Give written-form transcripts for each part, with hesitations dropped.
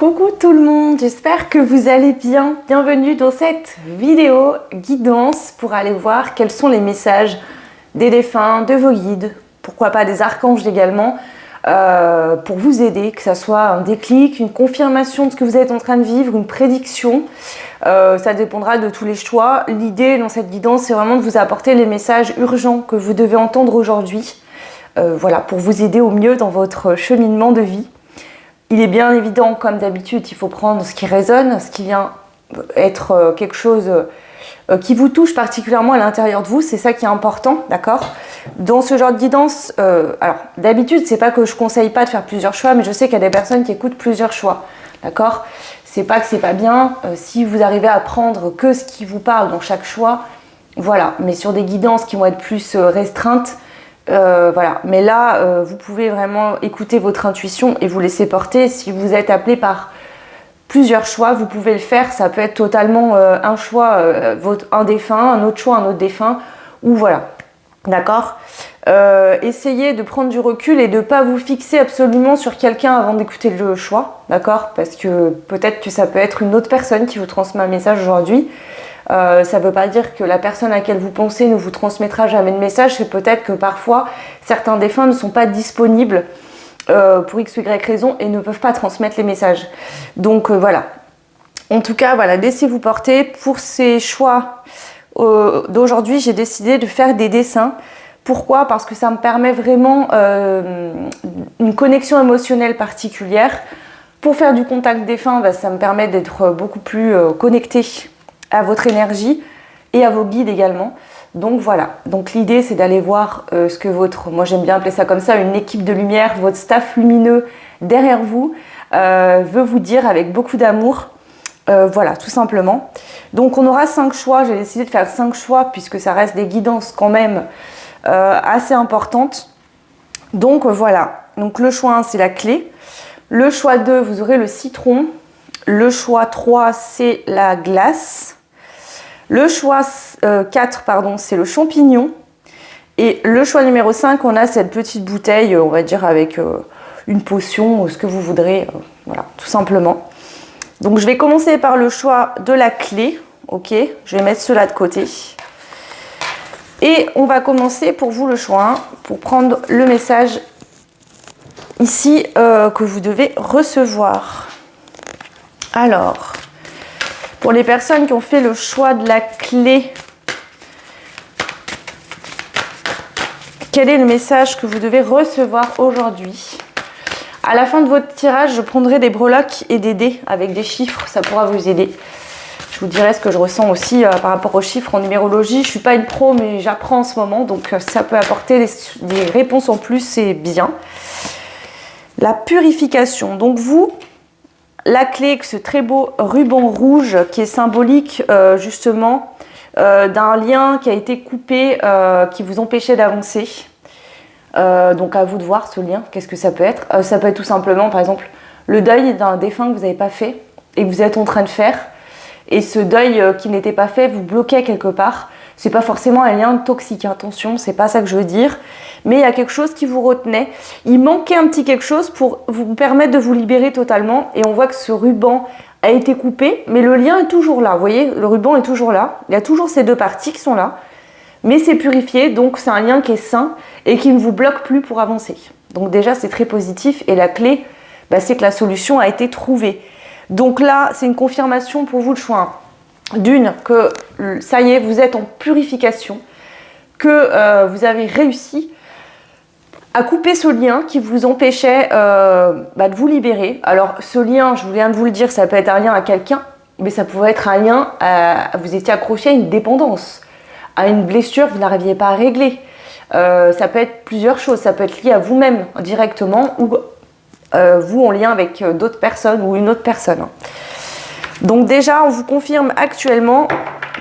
Coucou tout le monde, j'espère que vous allez bien. Bienvenue dans cette vidéo guidance pour aller voir quels sont les messages des défunts, de vos guides, pourquoi pas des archanges également, pour vous aider, que ça soit un déclic, une confirmation de ce que vous êtes en train de vivre, une prédiction. Ça dépendra de tous les choix. L'idée dans cette guidance, c'est vraiment de vous apporter les messages urgents que vous devez entendre aujourd'hui. Voilà, pour vous aider au mieux dans votre cheminement de vie. Il est bien évident, comme d'habitude, il faut prendre ce qui résonne, ce qui vient être quelque chose qui vous touche particulièrement à l'intérieur de vous. C'est ça qui est important, d'accord? Dans ce genre de guidance, alors d'habitude, c'est pas que je conseille pas de faire plusieurs choix, mais je sais qu'il y a des personnes qui écoutent plusieurs choix, d'accord? C'est pas que c'est pas bien. Si vous arrivez à prendre que ce qui vous parle dans chaque choix, voilà. Mais sur des guidances qui vont être plus restreintes, voilà, mais là vous pouvez vraiment écouter votre intuition et vous laisser porter. Si vous êtes appelé par plusieurs choix, vous pouvez le faire. Ça peut être totalement un choix, un défunt, un autre choix, un autre défunt, ou voilà, d'accord. Essayez de prendre du recul et de ne pas vous fixer absolument sur quelqu'un avant d'écouter le choix, d'accord, parce que peut-être que ça peut être une autre personne qui vous transmet un message aujourd'hui. Ça ne veut pas dire que la personne à laquelle vous pensez ne vous transmettra jamais de message. C'est peut-être que parfois certains défunts ne sont pas disponibles pour x ou y raison et ne peuvent pas transmettre les messages. Donc voilà. En tout cas, voilà, laissez-vous porter. Pour ces choix d'aujourd'hui, j'ai décidé de faire des dessins. Pourquoi? Parce que ça me permet vraiment une connexion émotionnelle particulière. Pour faire du contact défunt, ça me permet d'être beaucoup plus connecté à votre énergie et à vos guides également. Donc voilà, donc l'idée c'est d'aller voir ce que moi j'aime bien appeler ça comme ça, une équipe de lumière, votre staff lumineux derrière vous veut vous dire avec beaucoup d'amour, voilà, tout simplement. Donc on aura 5 choix, j'ai décidé de faire 5 choix puisque ça reste des guidances quand même assez importantes. Donc voilà, donc le choix 1 c'est la clé, le choix 2 vous aurez le citron, le choix 3 c'est la glace, le choix 4, pardon, c'est le champignon. Et le choix numéro 5, on a cette petite bouteille, on va dire avec une potion ou ce que vous voudrez. Voilà, tout simplement. Donc je vais commencer par le choix de la clé. Ok, je vais mettre cela de côté. Et on va commencer pour vous le choix 1, pour prendre le message ici que vous devez recevoir. Alors, pour les personnes qui ont fait le choix de la clé, quel est le message que vous devez recevoir aujourd'hui? À la fin de votre tirage, je prendrai des breloques et des dés avec des chiffres, ça pourra vous aider. Je vous dirai ce que je ressens aussi par rapport aux chiffres en numérologie. Je ne suis pas une pro, mais j'apprends en ce moment, donc ça peut apporter des réponses en plus, c'est bien. La purification, donc vous... La clé avec ce très beau ruban rouge qui est symbolique justement d'un lien qui a été coupé, qui vous empêchait d'avancer. Donc à vous de voir ce lien, qu'est-ce que ça peut être. Ça peut être tout simplement par exemple le deuil d'un défunt que vous n'avez pas fait et que vous êtes en train de faire. Et ce deuil qui n'était pas fait vous bloquait quelque part. C'est pas forcément un lien toxique, attention, c'est pas ça que je veux dire. Mais il y a quelque chose qui vous retenait. Il manquait un petit quelque chose pour vous permettre de vous libérer totalement. Et on voit que ce ruban a été coupé, mais le lien est toujours là. Vous voyez, le ruban est toujours là. Il y a toujours ces deux parties qui sont là. Mais c'est purifié, donc c'est un lien qui est sain et qui ne vous bloque plus pour avancer. Donc déjà, c'est très positif. Et la clé, c'est que la solution a été trouvée. Donc là, c'est une confirmation pour vous le choix. D'une, que ça y est, vous êtes en purification, que vous avez réussi à couper ce lien qui vous empêchait de vous libérer. Alors ce lien, je viens de vous le dire, ça peut être un lien à quelqu'un, mais ça pouvait être un lien vous étiez accroché à une dépendance, à une blessure que vous n'arriviez pas à régler. Ça peut être plusieurs choses, ça peut être lié à vous-même directement ou vous en lien avec d'autres personnes ou une autre personne. Donc déjà, on vous confirme actuellement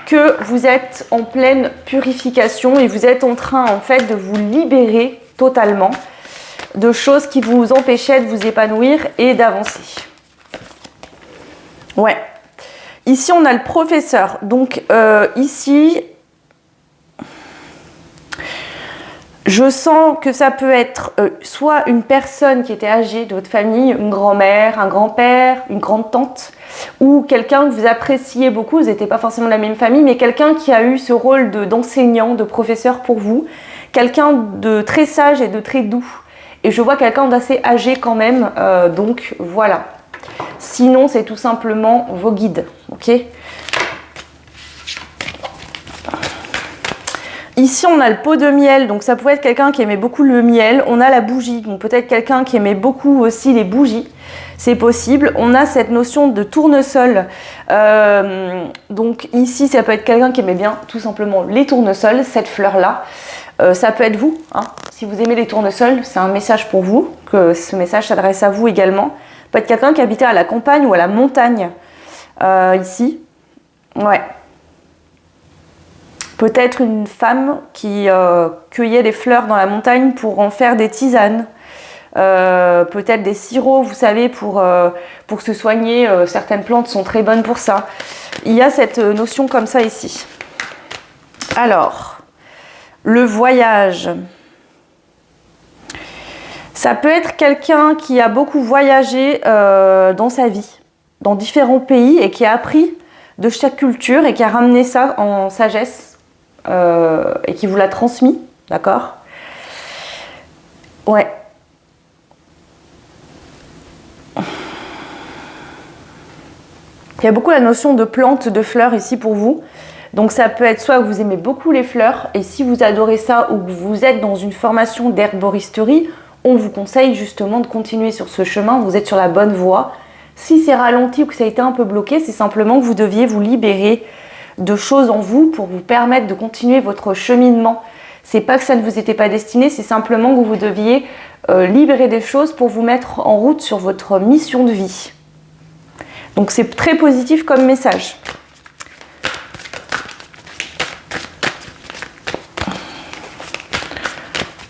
que vous êtes en pleine purification et vous êtes en train en fait de vous libérer totalement de choses qui vous empêchaient de vous épanouir et d'avancer. Ouais. Ici, on a le professeur. Donc ici, Je sens que ça peut être soit une personne qui était âgée de votre famille, une grand-mère, un grand-père, une grande-tante, ou quelqu'un que vous appréciez beaucoup, vous n'étiez pas forcément de la même famille, mais quelqu'un qui a eu ce rôle d'enseignant, de professeur pour vous, quelqu'un de très sage et de très doux. Et je vois quelqu'un d'assez âgé quand même, donc voilà. Sinon, c'est tout simplement vos guides, ok ? Ici, on a le pot de miel, donc ça pouvait être quelqu'un qui aimait beaucoup le miel. On a la bougie, donc peut-être quelqu'un qui aimait beaucoup aussi les bougies. C'est possible. On a cette notion de tournesol. Donc ici, ça peut être quelqu'un qui aimait bien tout simplement les tournesols, cette fleur-là. Ça peut être vous. Hein. Si vous aimez les tournesols, c'est un message pour vous, que ce message s'adresse à vous également. Ça peut être quelqu'un qui habitait à la campagne ou à la montagne, ici. Ouais. Peut-être une femme qui cueillait des fleurs dans la montagne pour en faire des tisanes. Peut-être des sirops, vous savez, pour se soigner. Certaines plantes sont très bonnes pour ça. Il y a cette notion comme ça ici. Alors, le voyage. Ça peut être quelqu'un qui a beaucoup voyagé dans sa vie, dans différents pays, et qui a appris de chaque culture et qui a ramené ça en sagesse. Et qui vous l'a transmis, d'accord? Ouais. Il y a beaucoup la notion de plantes, de fleurs ici pour vous. Donc ça peut être soit que vous aimez beaucoup les fleurs, et si vous adorez ça ou que vous êtes dans une formation d'herboristerie, on vous conseille justement de continuer sur ce chemin, vous êtes sur la bonne voie. Si c'est ralenti ou que ça a été un peu bloqué, c'est simplement que vous deviez vous libérer de choses en vous pour vous permettre de continuer votre cheminement. C'est pas que ça ne vous était pas destiné, c'est simplement que vous deviez libérer des choses pour vous mettre en route sur votre mission de vie. Donc c'est très positif comme message.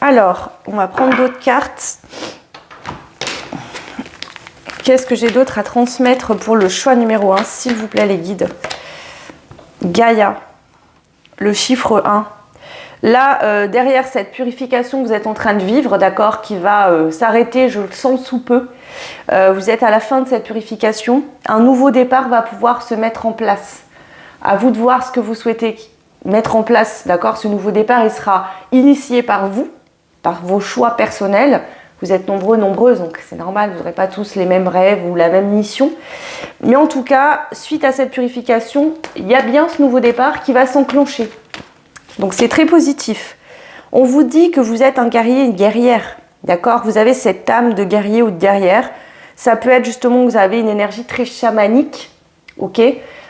Alors, on va prendre d'autres cartes. Qu'est-ce que j'ai d'autre à transmettre pour le choix numéro 1, s'il vous plaît les guides? Gaïa, le chiffre 1. Là, derrière cette purification que vous êtes en train de vivre, d'accord, qui va s'arrêter, je le sens sous peu, vous êtes à la fin de cette purification, un nouveau départ va pouvoir se mettre en place. À vous de voir ce que vous souhaitez mettre en place, d'accord. Ce nouveau départ, il sera initié par vous, par vos choix personnels. Vous êtes nombreux, nombreuses, donc c'est normal, vous n'aurez pas tous les mêmes rêves ou la même mission. Mais en tout cas, suite à cette purification, il y a bien ce nouveau départ qui va s'enclencher. Donc c'est très positif. On vous dit que vous êtes un guerrier, une guerrière, d'accord? Vous avez cette âme de guerrier ou de guerrière. Ça peut être justement que vous avez une énergie très chamanique, ok?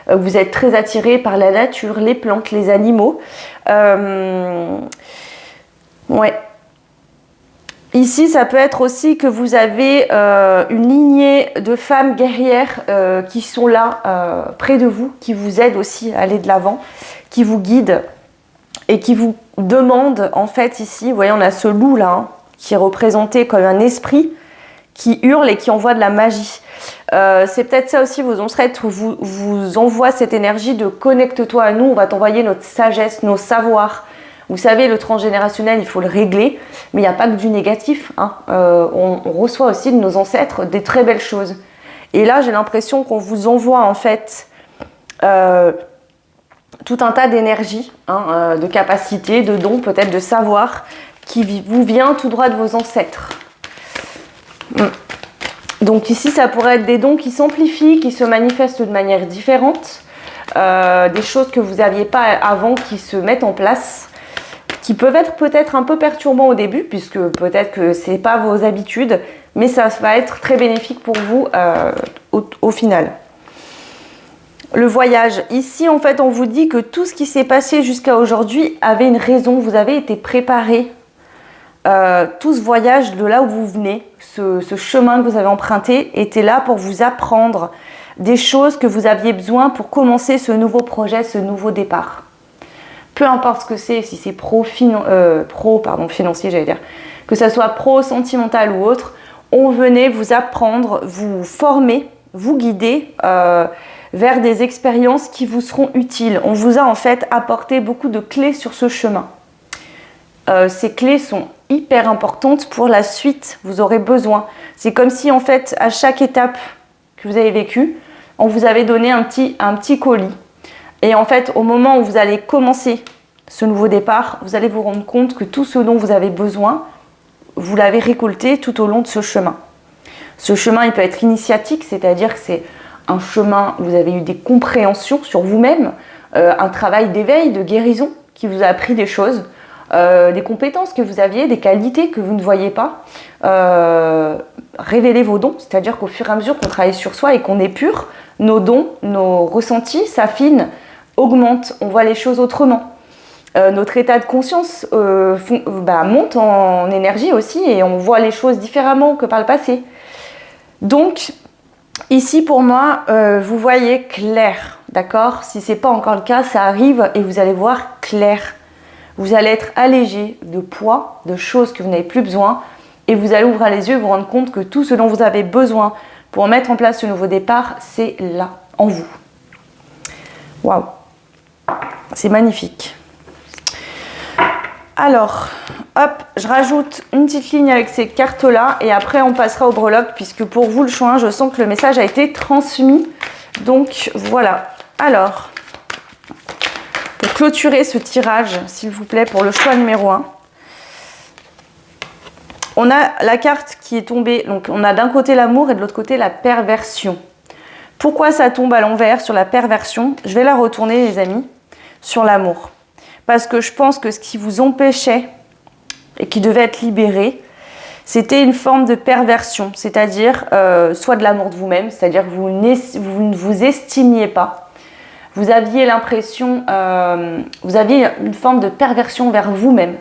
Vous êtes très attiré par la nature, les plantes, les animaux. Ouais. Ici, ça peut être aussi que vous avez une lignée de femmes guerrières qui sont là près de vous, qui vous aident aussi à aller de l'avant, qui vous guident et qui vous demandent, en fait, ici, vous voyez, on a ce loup là, hein, qui est représenté comme un esprit qui hurle et qui envoie de la magie. C'est peut-être ça aussi, vos ancêtres vous envoient cette énergie de connecte-toi à nous, on va t'envoyer notre sagesse, nos savoirs. Vous savez, le transgénérationnel, il faut le régler, mais il n'y a pas que du négatif. Hein. On reçoit aussi de nos ancêtres des très belles choses. Et là, j'ai l'impression qu'on vous envoie en fait tout un tas d'énergie, hein, de capacités, de dons, peut-être de savoir, qui vous vient tout droit de vos ancêtres. Donc ici, ça pourrait être des dons qui s'amplifient, qui se manifestent de manière différente, des choses que vous n'aviez pas avant qui se mettent en place, qui peuvent être peut-être un peu perturbants au début, puisque peut-être que ce n'est pas vos habitudes, mais ça va être très bénéfique pour vous au final. Le voyage. Ici, en fait, on vous dit que tout ce qui s'est passé jusqu'à aujourd'hui avait une raison. Vous avez été préparé. Tout ce voyage de là où vous venez, ce chemin que vous avez emprunté, était là pour vous apprendre des choses que vous aviez besoin pour commencer ce nouveau projet, ce nouveau départ. Peu importe ce que c'est, si c'est financier, j'allais dire, que ça soit pro, sentimental ou autre, on venait vous apprendre, vous former, vous guider vers des expériences qui vous seront utiles. On vous a en fait apporté beaucoup de clés sur ce chemin. ces clés sont hyper importantes pour la suite. Vous aurez besoin. C'est comme si en fait, à chaque étape que vous avez vécue, on vous avait donné un petit colis. Et en fait, au moment où vous allez commencer ce nouveau départ, vous allez vous rendre compte que tout ce dont vous avez besoin, vous l'avez récolté tout au long de ce chemin. Ce chemin, il peut être initiatique, c'est-à-dire que c'est un chemin où vous avez eu des compréhensions sur vous-même, un travail d'éveil, de guérison qui vous a appris des choses, des compétences que vous aviez, des qualités que vous ne voyez pas. Révéler vos dons, c'est-à-dire qu'au fur et à mesure qu'on travaille sur soi et qu'on est pur, nos dons, nos ressentis s'affinent, augmentent, on voit les choses autrement. Notre état de conscience monte en énergie aussi et on voit les choses différemment que par le passé. Donc, ici pour moi, vous voyez clair, d'accord? Si ce n'est pas encore le cas, ça arrive et vous allez voir clair. Vous allez être allégé de poids, de choses que vous n'avez plus besoin et vous allez ouvrir les yeux et vous rendre compte que tout ce dont vous avez besoin pour mettre en place ce nouveau départ, c'est là, en vous. Waouh! C'est magnifique. Alors, hop, je rajoute une petite ligne avec ces cartes-là et après on passera au breloque puisque pour vous le choix, je sens que le message a été transmis. Donc voilà. Alors, pour clôturer ce tirage, s'il vous plaît, pour le choix numéro 1, on a la carte qui est tombée. Donc on a d'un côté l'amour et de l'autre côté la perversion. Pourquoi ça tombe à l'envers sur la perversion? Je vais la retourner, les amis, sur l'amour. Parce que je pense que ce qui vous empêchait et qui devait être libéré, c'était une forme de perversion, c'est-à-dire soit de l'amour de vous-même, c'est-à-dire que vous ne vous estimiez pas. Vous aviez l'impression, vous aviez une forme de perversion vers vous-même.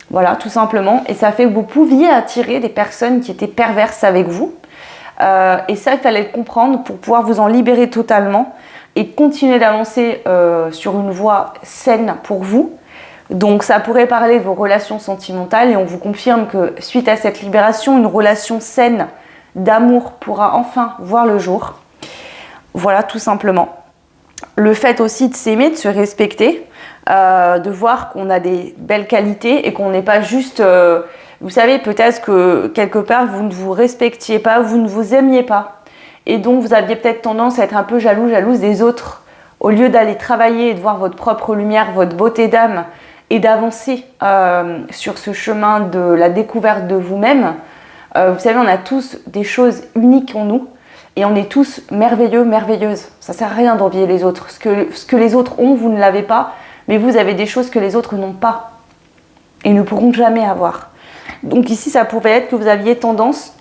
Voilà, tout simplement. Et ça fait que vous pouviez attirer des personnes qui étaient perverses avec vous. Et ça, il fallait le comprendre pour pouvoir vous en libérer totalement et continuer d'avancer sur une voie saine pour vous. Donc ça pourrait parler de vos relations sentimentales et on vous confirme que suite à cette libération, une relation saine d'amour pourra enfin voir le jour. Voilà, tout simplement. Le fait aussi de s'aimer, de se respecter, de voir qu'on a des belles qualités et qu'on n'est pas juste... vous savez, peut-être que quelque part, vous ne vous respectiez pas, vous ne vous aimiez pas. Et donc, vous aviez peut-être tendance à être un peu jalouse des autres. Au lieu d'aller travailler et de voir votre propre lumière, votre beauté d'âme et d'avancer sur ce chemin de la découverte de vous-même. Vous savez, on a tous des choses uniques en nous et on est tous merveilleux, merveilleuses. Ça ne sert à rien d'envier les autres. Ce que les autres ont, vous ne l'avez pas, mais vous avez des choses que les autres n'ont pas et ne pourront jamais avoir. Donc ici, ça pouvait être que vous aviez tendance,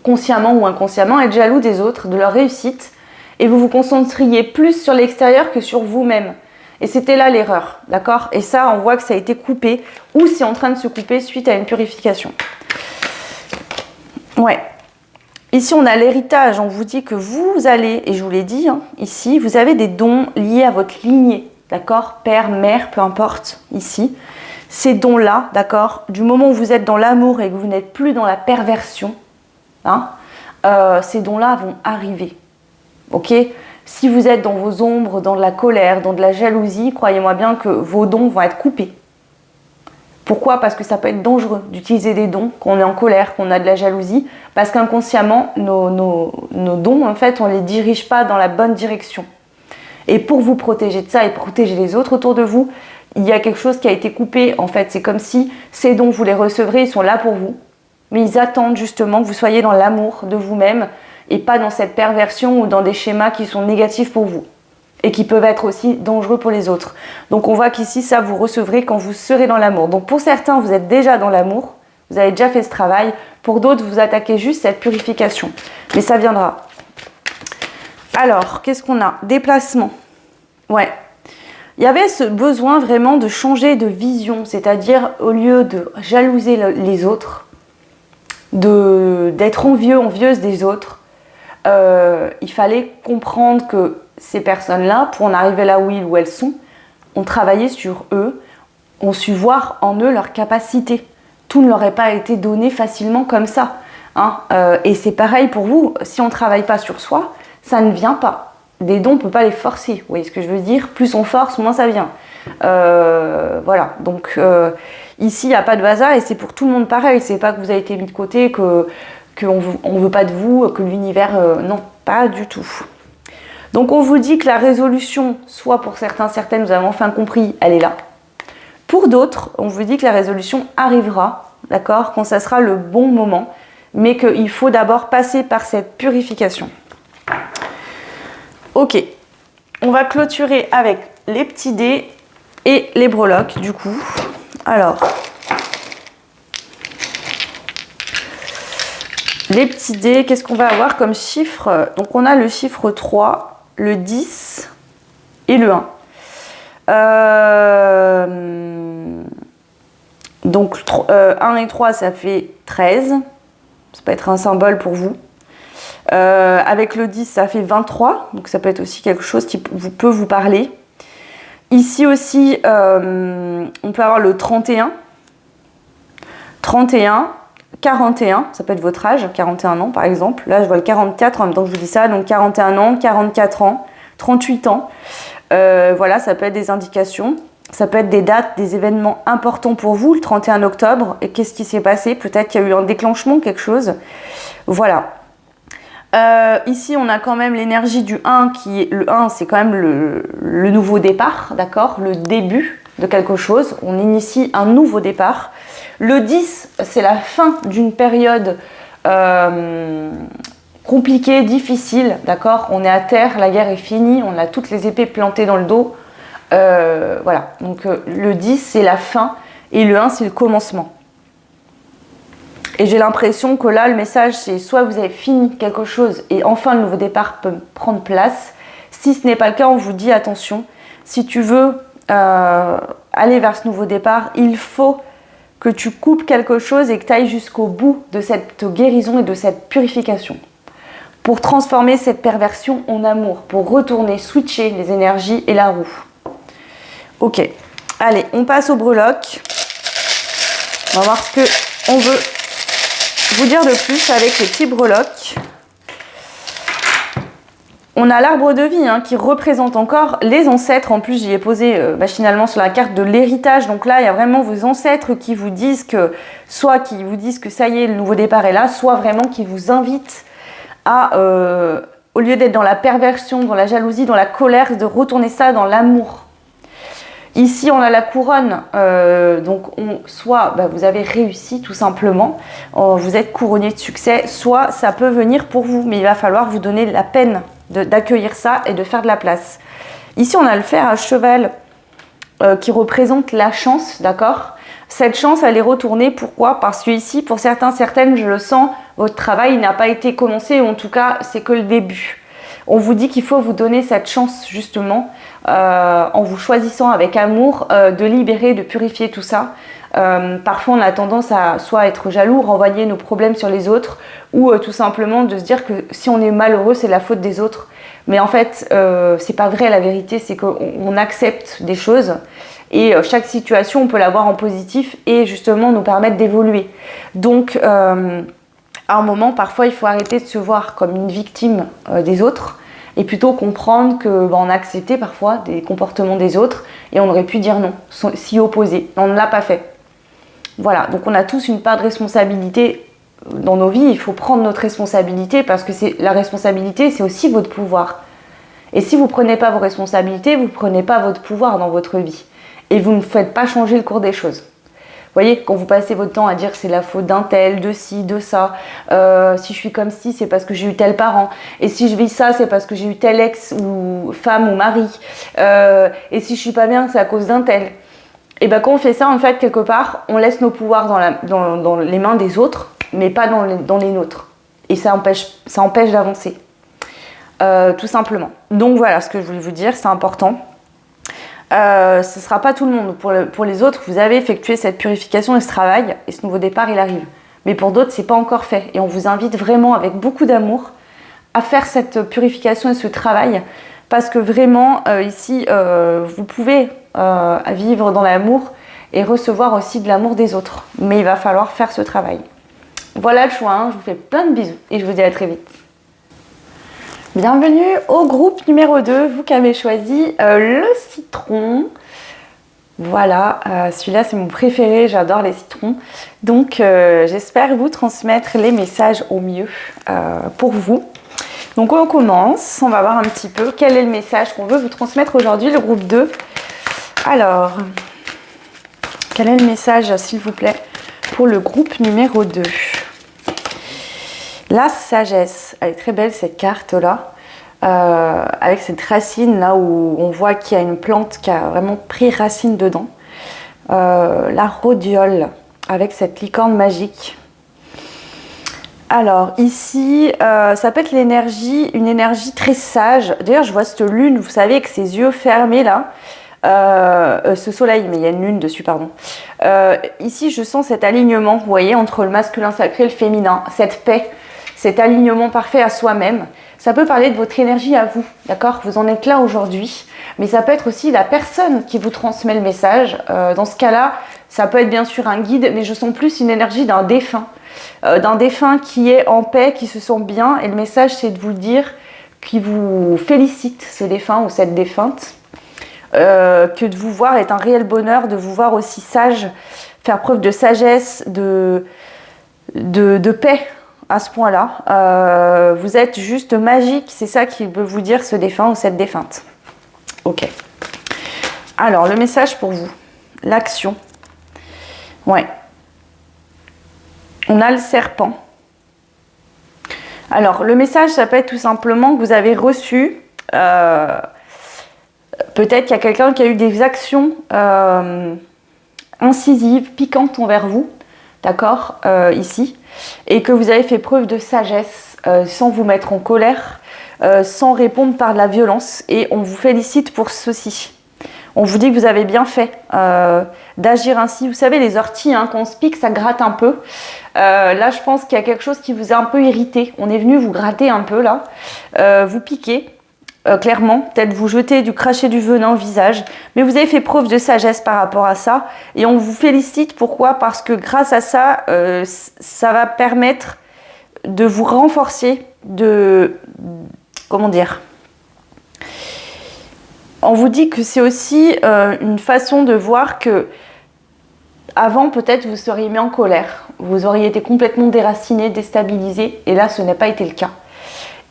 consciemment ou inconsciemment, à être jaloux des autres, de leur réussite, et vous vous concentriez plus sur l'extérieur que sur vous-même. Et c'était là l'erreur, d'accord? Et ça, on voit que ça a été coupé, ou c'est en train de se couper suite à une purification. Ouais. Ici, on a l'héritage. On vous dit que vous allez, et je vous l'ai dit, hein, ici, vous avez des dons liés à votre lignée, d'accord? Père, mère, peu importe, ici. Ces dons-là, d'accord, du moment où vous êtes dans l'amour et que vous n'êtes plus dans la perversion, hein, ces dons-là vont arriver. Ok? Si vous êtes dans vos ombres, dans de la colère, dans de la jalousie, croyez-moi bien que vos dons vont être coupés. Pourquoi? Parce que ça peut être dangereux d'utiliser des dons quand on est en colère, qu'on a de la jalousie, parce qu'inconsciemment, nos dons, en fait, on ne les dirige pas dans la bonne direction. Et pour vous protéger de ça et protéger les autres autour de vous, il y a quelque chose qui a été coupé. En fait, c'est comme si ces dons, vous les recevrez, ils sont là pour vous. Mais ils attendent justement que vous soyez dans l'amour de vous-même et pas dans cette perversion ou dans des schémas qui sont négatifs pour vous et qui peuvent être aussi dangereux pour les autres. Donc on voit qu'ici, ça, vous recevrez quand vous serez dans l'amour. Donc pour certains, vous êtes déjà dans l'amour, vous avez déjà fait ce travail. Pour d'autres, vous attaquez juste cette purification. Mais ça viendra. Alors, qu'est-ce qu'on a? Déplacement. Ouais. Il y avait ce besoin vraiment de changer de vision, c'est-à-dire au lieu de jalouser les autres, d'être envieuse des autres, il fallait comprendre que ces personnes-là, pour en arriver là où elles sont, ont travaillé sur eux, ont su voir en eux leurs capacités. Tout ne leur est pas été donné facilement comme ça. Hein. Et c'est pareil pour vous, si on ne travaille pas sur soi, ça ne vient pas. Des dons, on ne peut pas les forcer, vous voyez ce que je veux dire? Plus on force, moins ça vient. Voilà, donc Ici, il n'y a pas de hasard et c'est pour tout le monde pareil. C'est pas que vous avez été mis de côté, qu'on ne veut pas de vous, que l'univers... non, pas du tout. Donc on vous dit que la résolution, soit pour certains, certaines, vous avez enfin compris, elle est là. Pour d'autres, on vous dit que la résolution arrivera, d'accord, quand ça sera le bon moment, mais qu'il faut d'abord passer par cette purification. Ok, on va clôturer avec les petits dés et les breloques du coup. Alors, les petits dés, qu'est-ce qu'on va avoir comme chiffre? Donc on a le chiffre 3, le 10 et le 1. Donc 1 et 3 ça fait 13, ça peut être un symbole pour vous. Avec le 10 ça fait 23, donc ça peut être aussi quelque chose qui peut vous parler. Ici aussi on peut avoir le 31, 31, 41, ça peut être votre âge, 41 ans par exemple. Là je vois le 44 en même temps que je vous dis ça, donc 41 ans, 44 ans, 38 ans. Voilà, ça peut être des indications. Ça peut être des dates, des événements importants pour vous, le 31 octobre. Et qu'est-ce qui s'est passé? Peut-être qu'il y a eu un déclenchement, quelque chose. Voilà. Ici, on a quand même l'énergie du 1, qui est le 1, c'est quand même le nouveau départ, d'accord? Le début de quelque chose. On initie un nouveau départ. Le 10, c'est la fin d'une période compliquée, difficile, d'accord? On est à terre, la guerre est finie, on a toutes les épées plantées dans le dos. Voilà, donc le 10 c'est la fin et le 1 c'est le commencement. Et j'ai l'impression que là le message c'est soit vous avez fini quelque chose et enfin le nouveau départ peut prendre place. Si ce n'est pas le cas, on vous dit attention, si tu veux aller vers ce nouveau départ, il faut que tu coupes quelque chose et que tu ailles jusqu'au bout de cette guérison et de cette purification. Pour transformer cette perversion en amour, pour retourner, switcher les énergies et la roue. Ok, allez, on passe au breloque. On va voir ce qu'on veut vous dire de plus avec les petits breloques. On a l'arbre de vie qui représente encore les ancêtres. En plus, j'y ai posé machinalement sur la carte de l'héritage. Donc là, il y a vraiment vos ancêtres qui vous disent que, soit qui vous disent que ça y est, le nouveau départ est là, soit vraiment qui vous invitent à, au lieu d'être dans la perversion, dans la jalousie, dans la colère, de retourner ça dans l'amour. Ici, on a la couronne, donc soit vous avez réussi tout simplement, vous êtes couronné de succès, soit ça peut venir pour vous, mais il va falloir vous donner la peine d'accueillir ça et de faire de la place. Ici, on a le fer à cheval qui représente la chance, d'accord? Cette chance, elle est retournée, pourquoi? Parce que ici, pour certains, certaines, je le sens, votre travail n'a pas été commencé, ou en tout cas, c'est que le début. On vous dit qu'il faut vous donner cette chance, justement, en vous choisissant avec amour, de libérer, de purifier tout ça. Parfois, on a tendance à soit être jaloux, renvoyer nos problèmes sur les autres, ou tout simplement de se dire que si on est malheureux, c'est la faute des autres. Mais en fait, c'est pas vrai, la vérité, c'est qu'on accepte des choses. Et chaque situation, on peut la voir en positif et justement nous permettre d'évoluer. Donc, à un moment, parfois, il faut arrêter de se voir comme une victime des autres et plutôt comprendre qu'on a accepté parfois des comportements des autres et on aurait pu dire non, s'y opposer. On ne l'a pas fait. Voilà, donc on a tous une part de responsabilité dans nos vies. Il faut prendre notre responsabilité parce que la responsabilité, c'est aussi votre pouvoir. Et si vous ne prenez pas vos responsabilités, vous ne prenez pas votre pouvoir dans votre vie. Et vous ne faites pas changer le cours des choses. Vous voyez, quand vous passez votre temps à dire que c'est la faute d'un tel, de ci, de ça, si je suis comme ci, c'est parce que j'ai eu tel parent, et si je vis ça, c'est parce que j'ai eu tel ex ou femme ou mari, et si je suis pas bien, c'est à cause d'un tel. Et bien quand on fait ça, en fait, quelque part, on laisse nos pouvoirs dans les mains des autres, mais pas dans les nôtres. Et ça empêche d'avancer, tout simplement. Donc voilà ce que je voulais vous dire, c'est important. Ce ne sera pas tout le monde. Pour les autres, vous avez effectué cette purification et ce travail, et ce nouveau départ, il arrive. Mais pour d'autres, ce n'est pas encore fait. Et on vous invite vraiment, avec beaucoup d'amour, à faire cette purification et ce travail, parce que vraiment, ici, vous pouvez vivre dans l'amour et recevoir aussi de l'amour des autres. Mais il va falloir faire ce travail. Voilà le choix, je vous fais plein de bisous et je vous dis à très vite. Bienvenue au groupe numéro 2, vous qui avez choisi le citron. Voilà, celui-là c'est mon préféré, j'adore les citrons. Donc j'espère vous transmettre les messages au mieux pour vous. Donc on commence, on va voir un petit peu quel est le message qu'on veut vous transmettre aujourd'hui, le groupe 2. Alors, quel est le message s'il vous plaît pour le groupe numéro 2? La sagesse, elle est très belle cette carte là. Avec cette racine là où on voit qu'il y a une plante qui a vraiment pris racine dedans. La rhodiole avec cette licorne magique. Alors ici, ça peut être l'énergie, une énergie très sage. D'ailleurs, je vois cette lune, vous savez, avec ses yeux fermés là. Ce soleil, mais il y a une lune dessus, pardon. Ici, je sens cet alignement, vous voyez, entre le masculin sacré et le féminin. Cette paix, cet alignement parfait à soi-même. Ça peut parler de votre énergie à vous, d'accord? Vous en êtes là aujourd'hui, mais ça peut être aussi la personne qui vous transmet le message. Dans ce cas-là, ça peut être bien sûr un guide, mais je sens plus une énergie d'un défunt qui est en paix, qui se sent bien. Et le message, c'est de vous dire qu'il vous félicite, ce défunt ou cette défunte. Que de vous voir est un réel bonheur, de vous voir aussi sage, faire preuve de sagesse, de paix. À ce point-là, vous êtes juste magique, c'est ça qui veut vous dire ce défunt ou cette défunte. Ok. Alors, le message pour vous, l'action. Ouais. On a le serpent. Alors, le message, ça peut être tout simplement que vous avez reçu, peut-être qu'il y a quelqu'un qui a eu des actions incisives, piquantes envers vous, d'accord, ici. Et que vous avez fait preuve de sagesse sans vous mettre en colère, sans répondre par de la violence. Et on vous félicite pour ceci. On vous dit que vous avez bien fait d'agir ainsi. Vous savez, les orties, hein, quand on se pique, ça gratte un peu. Là, je pense qu'il y a quelque chose qui vous a un peu irrité. On est venu vous gratter un peu, là. Vous piquer. Clairement, peut-être vous jeter cracher du venin au visage, mais vous avez fait preuve de sagesse par rapport à ça, et on vous félicite. Pourquoi? Parce que grâce à ça, ça va permettre de vous renforcer, comment dire, on vous dit que c'est aussi une façon de voir que avant, peut-être, vous seriez mis en colère, vous auriez été complètement déraciné, déstabilisé, et là, ce n'a pas été le cas.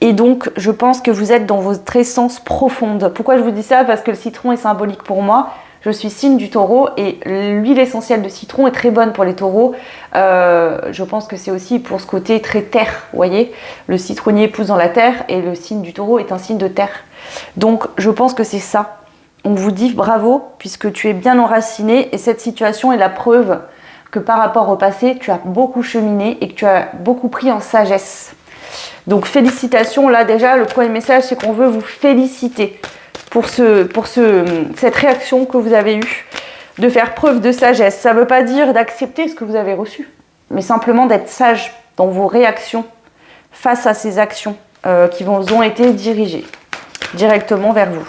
Et donc, je pense que vous êtes dans votre essence profonde. Pourquoi je vous dis ça? Parce que le citron est symbolique pour moi. Je suis signe du taureau et l'huile essentielle de citron est très bonne pour les taureaux. Je pense que c'est aussi pour ce côté très terre, vous voyez. Le citronnier pousse dans la terre et le signe du taureau est un signe de terre. Donc, je pense que c'est ça. On vous dit bravo puisque tu es bien enraciné et cette situation est la preuve que par rapport au passé, tu as beaucoup cheminé et que tu as beaucoup pris en sagesse. Donc félicitations, là déjà le premier message c'est qu'on veut vous féliciter pour cette réaction que vous avez eue, de faire preuve de sagesse. Ça ne veut pas dire d'accepter ce que vous avez reçu, mais simplement d'être sage dans vos réactions face à ces actions qui vous ont été dirigées directement vers vous.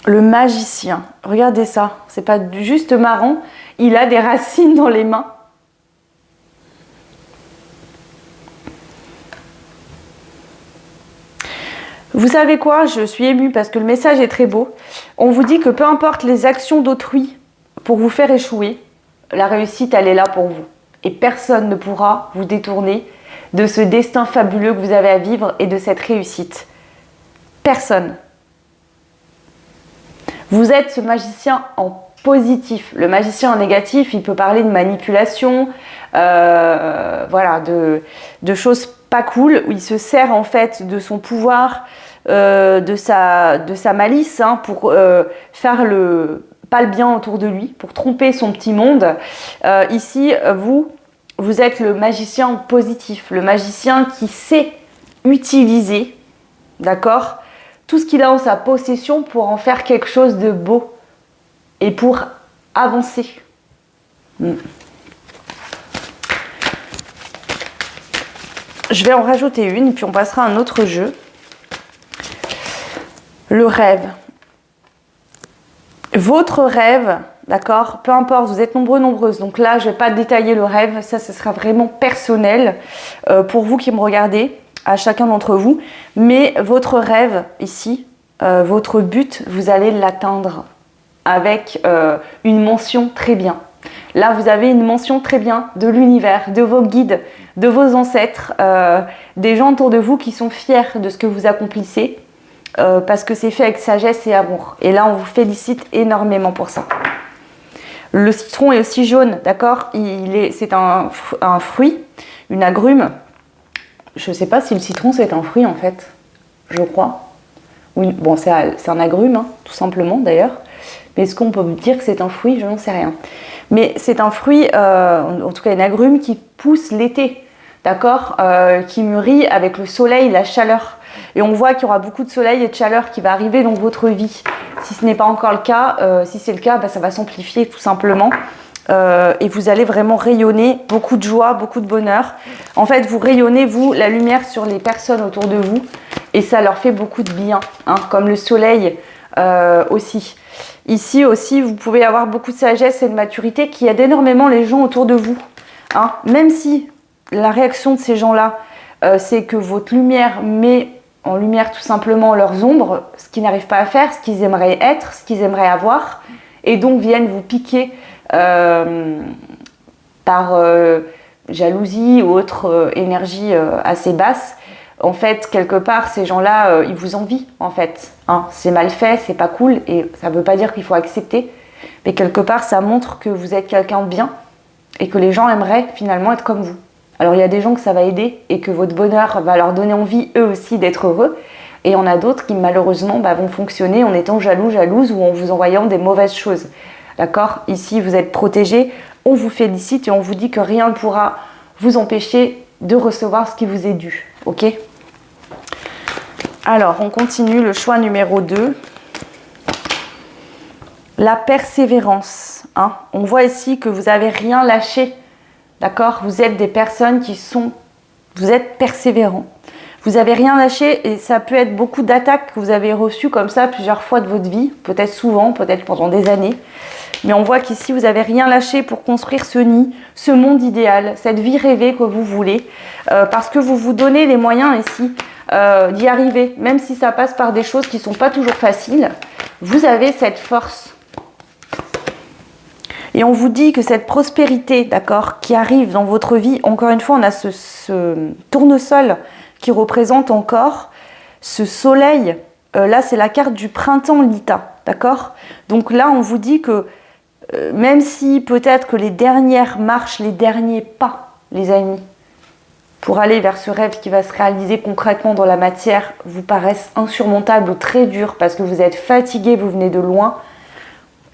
Le magicien, regardez ça, c'est pas juste marrant, il a des racines dans les mains. Vous savez quoi? Je suis émue parce que le message est très beau. On vous dit que peu importe les actions d'autrui pour vous faire échouer, la réussite, elle est là pour vous. Et personne ne pourra vous détourner de ce destin fabuleux que vous avez à vivre et de cette réussite. Personne. Vous êtes ce magicien en positif. Le magicien en négatif, il peut parler de manipulation, voilà, de choses pas cool, où il se sert en fait de son pouvoir, de sa malice, hein, pour faire pas le bien autour de lui, pour tromper son petit monde. Ici, vous êtes le magicien positif, le magicien qui sait utiliser, d'accord, tout ce qu'il a en sa possession pour en faire quelque chose de beau et pour avancer. Je vais en rajouter une, puis on passera à un autre jeu. Le rêve. Votre rêve, d'accord, peu importe, vous êtes nombreux, nombreuses. Donc là, je ne vais pas détailler le rêve, ça, ce sera vraiment personnel pour vous qui me regardez, à chacun d'entre vous. Mais votre rêve, ici, votre but, vous allez l'atteindre avec une mention très bien. Là, vous avez une mention très bien de l'univers, de vos guides, de vos ancêtres, des gens autour de vous qui sont fiers de ce que vous accomplissez parce que c'est fait avec sagesse et amour. Et là, on vous félicite énormément pour ça. Le citron est aussi jaune, d'accord? C'est un fruit, une agrume. Je ne sais pas si le citron c'est un fruit en fait, je crois. Oui, bon, c'est un agrume, hein, tout simplement d'ailleurs. Mais est-ce qu'on peut dire que c'est un fruit? Je n'en sais rien. Mais c'est un fruit, en tout cas une agrume qui pousse l'été, d'accord, qui mûrit avec le soleil, la chaleur. Et on voit qu'il y aura beaucoup de soleil et de chaleur qui va arriver dans votre vie. Si ce n'est pas encore le cas, si c'est le cas, bah, ça va s'amplifier tout simplement. Et vous allez vraiment rayonner beaucoup de joie, beaucoup de bonheur. En fait, vous rayonnez, vous, la lumière sur les personnes autour de vous. Et ça leur fait beaucoup de bien, hein, comme le soleil aussi. Ici aussi, vous pouvez avoir beaucoup de sagesse et de maturité qui aide énormément les gens autour de vous. Hein. Même si la réaction de ces gens-là, c'est que votre lumière met en lumière tout simplement leurs ombres, ce qu'ils n'arrivent pas à faire, ce qu'ils aimeraient être, ce qu'ils aimeraient avoir, et donc viennent vous piquer par jalousie ou autre énergie assez basse. En fait, quelque part, ces gens-là, ils vous envient, en fait. Hein, c'est mal fait, c'est pas cool, et ça ne veut pas dire qu'il faut accepter. Mais quelque part, ça montre que vous êtes quelqu'un de bien et que les gens aimeraient finalement être comme vous. Alors, il y a des gens que ça va aider et que votre bonheur va leur donner envie, eux aussi, d'être heureux. Et il y en a d'autres qui, malheureusement, vont fonctionner en étant jaloux, jalouse ou en vous envoyant des mauvaises choses. D'accord? Ici, vous êtes protégés, on vous félicite et on vous dit que rien ne pourra vous empêcher de recevoir ce qui vous est dû. Ok? Alors, on continue le choix numéro 2. La persévérance. Hein. On voit ici que vous n'avez rien lâché. D'accord? Vous êtes des personnes vous êtes persévérants. Vous n'avez rien lâché et ça peut être beaucoup d'attaques que vous avez reçues comme ça plusieurs fois de votre vie. Peut-être souvent, peut-être pendant des années. Mais on voit qu'ici, vous n'avez rien lâché pour construire ce nid, ce monde idéal, cette vie rêvée que vous voulez. Parce que vous vous donnez les moyens ici d'y arriver. Même si ça passe par des choses qui ne sont pas toujours faciles, vous avez cette force. Et on vous dit que cette prospérité, d'accord, qui arrive dans votre vie, encore une fois, on a ce tournesol qui représente encore ce soleil. Là, c'est la carte du printemps Lita, d'accord? Donc là, on vous dit que même si peut-être que les dernières marches, les derniers pas, les amis, pour aller vers ce rêve qui va se réaliser concrètement dans la matière, vous paraissent insurmontables ou très durs parce que vous êtes fatigué, vous venez de loin.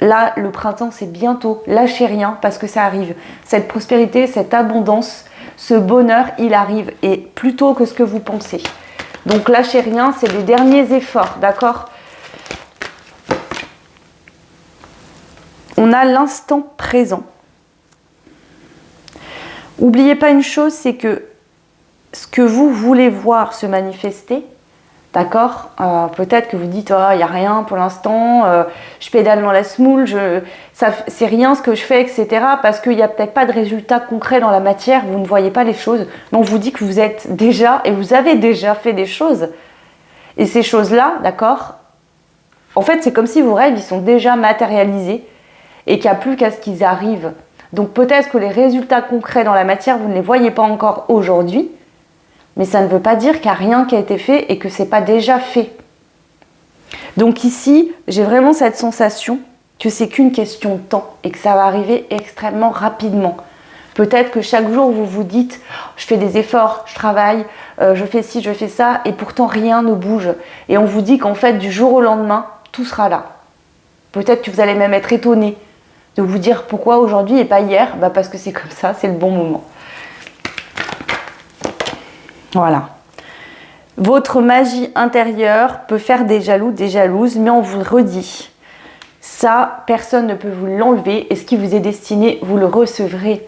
Là, le printemps, c'est bientôt. Lâchez rien parce que ça arrive. Cette prospérité, cette abondance, ce bonheur, il arrive et plus tôt que ce que vous pensez. Donc, lâchez rien, c'est les derniers efforts, d'accord? On a l'instant présent. N'oubliez pas une chose, c'est que ce que vous voulez voir se manifester, d'accord, peut-être que vous dites, oh, il n'y a rien pour l'instant, je pédale dans la semoule, c'est rien ce que je fais, etc. Parce qu'il n'y a peut-être pas de résultat concret dans la matière, vous ne voyez pas les choses. Donc, je vous dis que vous êtes déjà, et vous avez déjà fait des choses. Et ces choses-là, d'accord, en fait, c'est comme si vos rêves, ils sont déjà matérialisés et qu'il n'y a plus qu'à ce qu'ils arrivent. Donc, peut-être que les résultats concrets dans la matière, vous ne les voyez pas encore aujourd'hui, mais ça ne veut pas dire qu'il n'y a rien qui a été fait et que ce n'est pas déjà fait. Donc ici, j'ai vraiment cette sensation que c'est qu'une question de temps et que ça va arriver extrêmement rapidement. Peut-être que chaque jour, vous vous dites « je fais des efforts, je travaille, je fais ci, je fais ça » et pourtant rien ne bouge. Et on vous dit qu'en fait, du jour au lendemain, tout sera là. Peut-être que vous allez même être étonné de vous dire pourquoi aujourd'hui et pas hier. Parce que c'est comme ça, c'est le bon moment. Voilà. Votre magie intérieure peut faire des jaloux, des jalouses, mais on vous le redit. Ça, personne ne peut vous l'enlever et ce qui vous est destiné, vous le recevrez.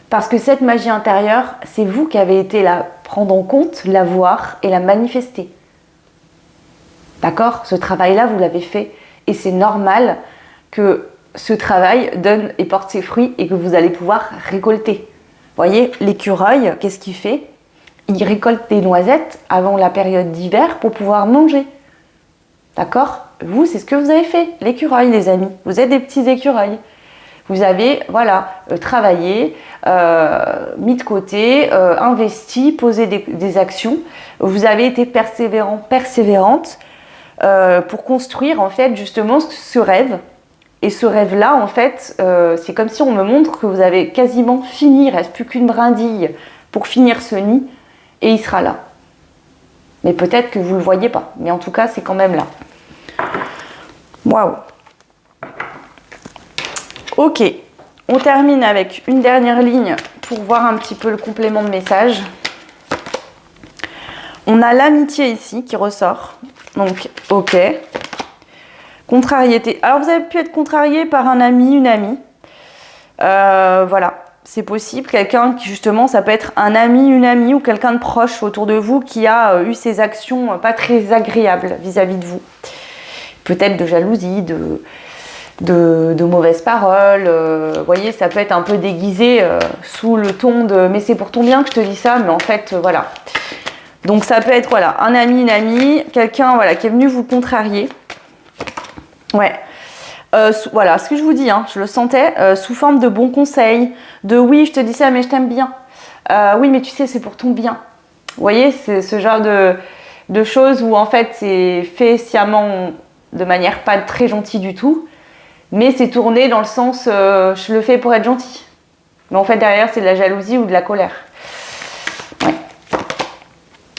Parce que cette magie intérieure, c'est vous qui avez été la prendre en compte, la voir et la manifester. D'accord? Ce travail-là, vous l'avez fait et c'est normal que ce travail donne et porte ses fruits et que vous allez pouvoir récolter. Vous voyez, l'écureuil, qu'est-ce qu'il fait? Il récolte des noisettes avant la période d'hiver pour pouvoir manger. D'accord? Vous, c'est ce que vous avez fait, l'écureuil, les amis. Vous êtes des petits écureuils. Vous avez, voilà, travaillé, mis de côté, investi, posé des actions. Vous avez été persévérant, persévérante pour construire, en fait, justement ce rêve. Et ce rêve-là, en fait, c'est comme si on me montre que vous avez quasiment fini, il ne reste plus qu'une brindille pour finir ce nid, et il sera là. Mais peut-être que vous ne le voyez pas, mais en tout cas, c'est quand même là. Waouh! Ok, on termine avec une dernière ligne pour voir un petit peu le complément de message. On a l'amitié ici qui ressort, donc ok. Contrariété. Alors vous avez pu être contrarié par un ami, une amie. Voilà, c'est possible. Quelqu'un qui justement, ça peut être un ami, une amie ou quelqu'un de proche autour de vous qui a eu ces actions pas très agréables vis-à-vis de vous. Peut-être de jalousie, de mauvaises paroles. Vous voyez, ça peut être un peu déguisé sous le ton de « mais c'est pour ton bien que je te dis ça », mais en fait, voilà. Donc ça peut être voilà, un ami, une amie, quelqu'un voilà, qui est venu vous contrarier. Ouais. Voilà, ce que je vous dis, hein, je le sentais, sous forme de bons conseils, de « oui, je te dis ça, mais je t'aime bien ». Oui, mais tu sais, c'est pour ton bien. Vous voyez, c'est ce genre de choses où en fait, c'est fait sciemment de manière pas très gentille du tout, mais c'est tourné dans le sens je le fais pour être gentil. Mais en fait, derrière, c'est de la jalousie ou de la colère. Ouais.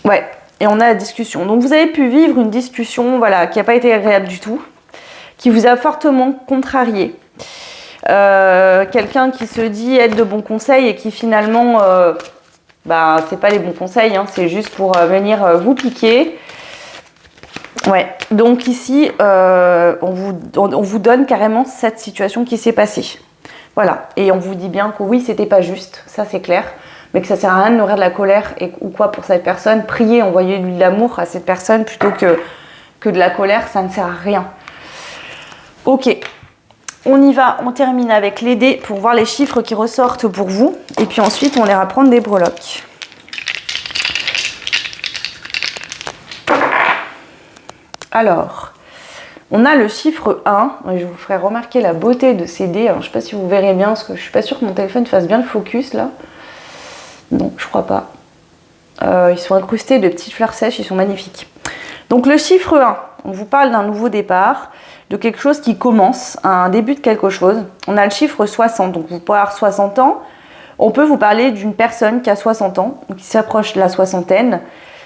Ouais, et on a la discussion. Donc, vous avez pu vivre une discussion voilà, qui n'a pas été agréable du tout, qui vous a fortement contrarié. Quelqu'un qui se dit être de bons conseils et qui finalement, c'est pas les bons conseils, hein, c'est juste pour venir vous piquer. Ouais, donc ici, on vous donne carrément cette situation qui s'est passée. Voilà, et on vous dit bien que oui, c'était pas juste, ça c'est clair, mais que ça sert à rien de nourrir de la colère ou quoi pour cette personne. Priez, envoyez de l'amour à cette personne plutôt que de la colère, ça ne sert à rien. Ok, on y va, on termine avec les dés pour voir les chiffres qui ressortent pour vous, et puis ensuite on ira prendre des breloques. Alors, on a le chiffre 1, je vous ferai remarquer la beauté de ces dés. Alors, je ne sais pas si vous verrez bien, parce que je ne suis pas sûre que mon téléphone fasse bien le focus là. Non, je crois pas. Ils sont incrustés de petites fleurs sèches, ils sont magnifiques. Donc le chiffre 1, on vous parle d'un nouveau départ, de quelque chose qui commence, un début de quelque chose. On a le chiffre 60, donc vous pouvez avoir 60 ans. On peut vous parler d'une personne qui a 60 ans, qui s'approche de la soixantaine.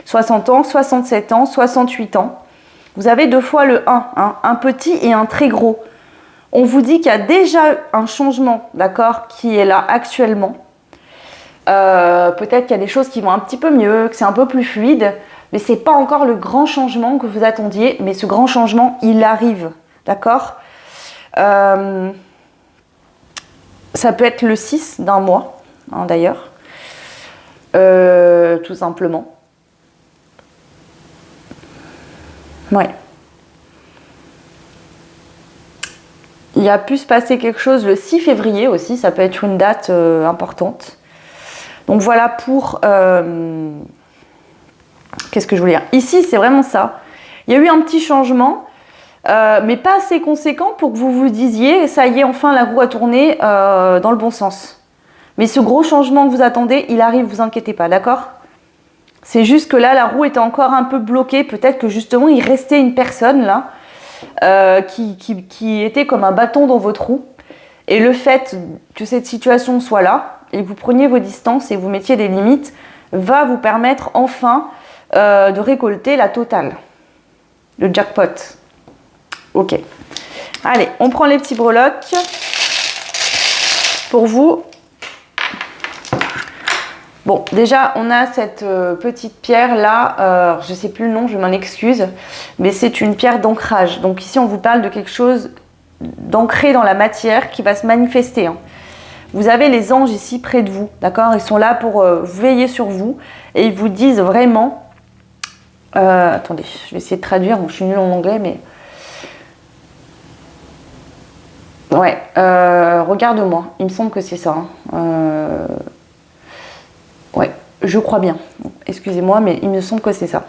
60 ans, 67 ans, 68 ans. Vous avez deux fois le 1, hein, un petit et un très gros. On vous dit qu'il y a déjà un changement, d'accord, qui est là actuellement. Peut-être qu'il y a des choses qui vont un petit peu mieux, que c'est un peu plus fluide, mais ce n'est pas encore le grand changement que vous attendiez, mais ce grand changement, il arrive, d'accord. Ça peut être le 6 d'un mois, hein, d'ailleurs, tout simplement. Ouais. Il y a pu se passer quelque chose le 6 février aussi, ça peut être une date importante. Donc voilà pour... qu'est-ce que je voulais dire? Ici, c'est vraiment ça. Il y a eu un petit changement, mais pas assez conséquent pour que vous vous disiez, ça y est, enfin la roue a tourné dans le bon sens. Mais ce gros changement que vous attendez, il arrive, vous inquiétez pas, d'accord? C'est juste que là, la roue était encore un peu bloquée. Peut-être que justement, il restait une personne là qui était comme un bâton dans votre roue. Et le fait que cette situation soit là, et que vous preniez vos distances et que vous mettiez des limites, va vous permettre enfin de récolter la totale. Le jackpot. Ok. Allez, on prend les petits breloques. Pour vous... Bon, déjà, on a cette petite pierre là, je ne sais plus le nom, je m'en excuse, mais c'est une pierre d'ancrage. Donc ici, on vous parle de quelque chose d'ancré dans la matière qui va se manifester. Hein. Vous avez les anges ici près de vous, d'accord? Ils sont là pour veiller sur vous et ils vous disent vraiment... attendez, je vais essayer de traduire, bon, je suis nulle en anglais, mais... Ouais, regarde-moi, il me semble que c'est ça. Hein. Ouais, je crois bien. Excusez-moi, mais il me semble que c'est ça.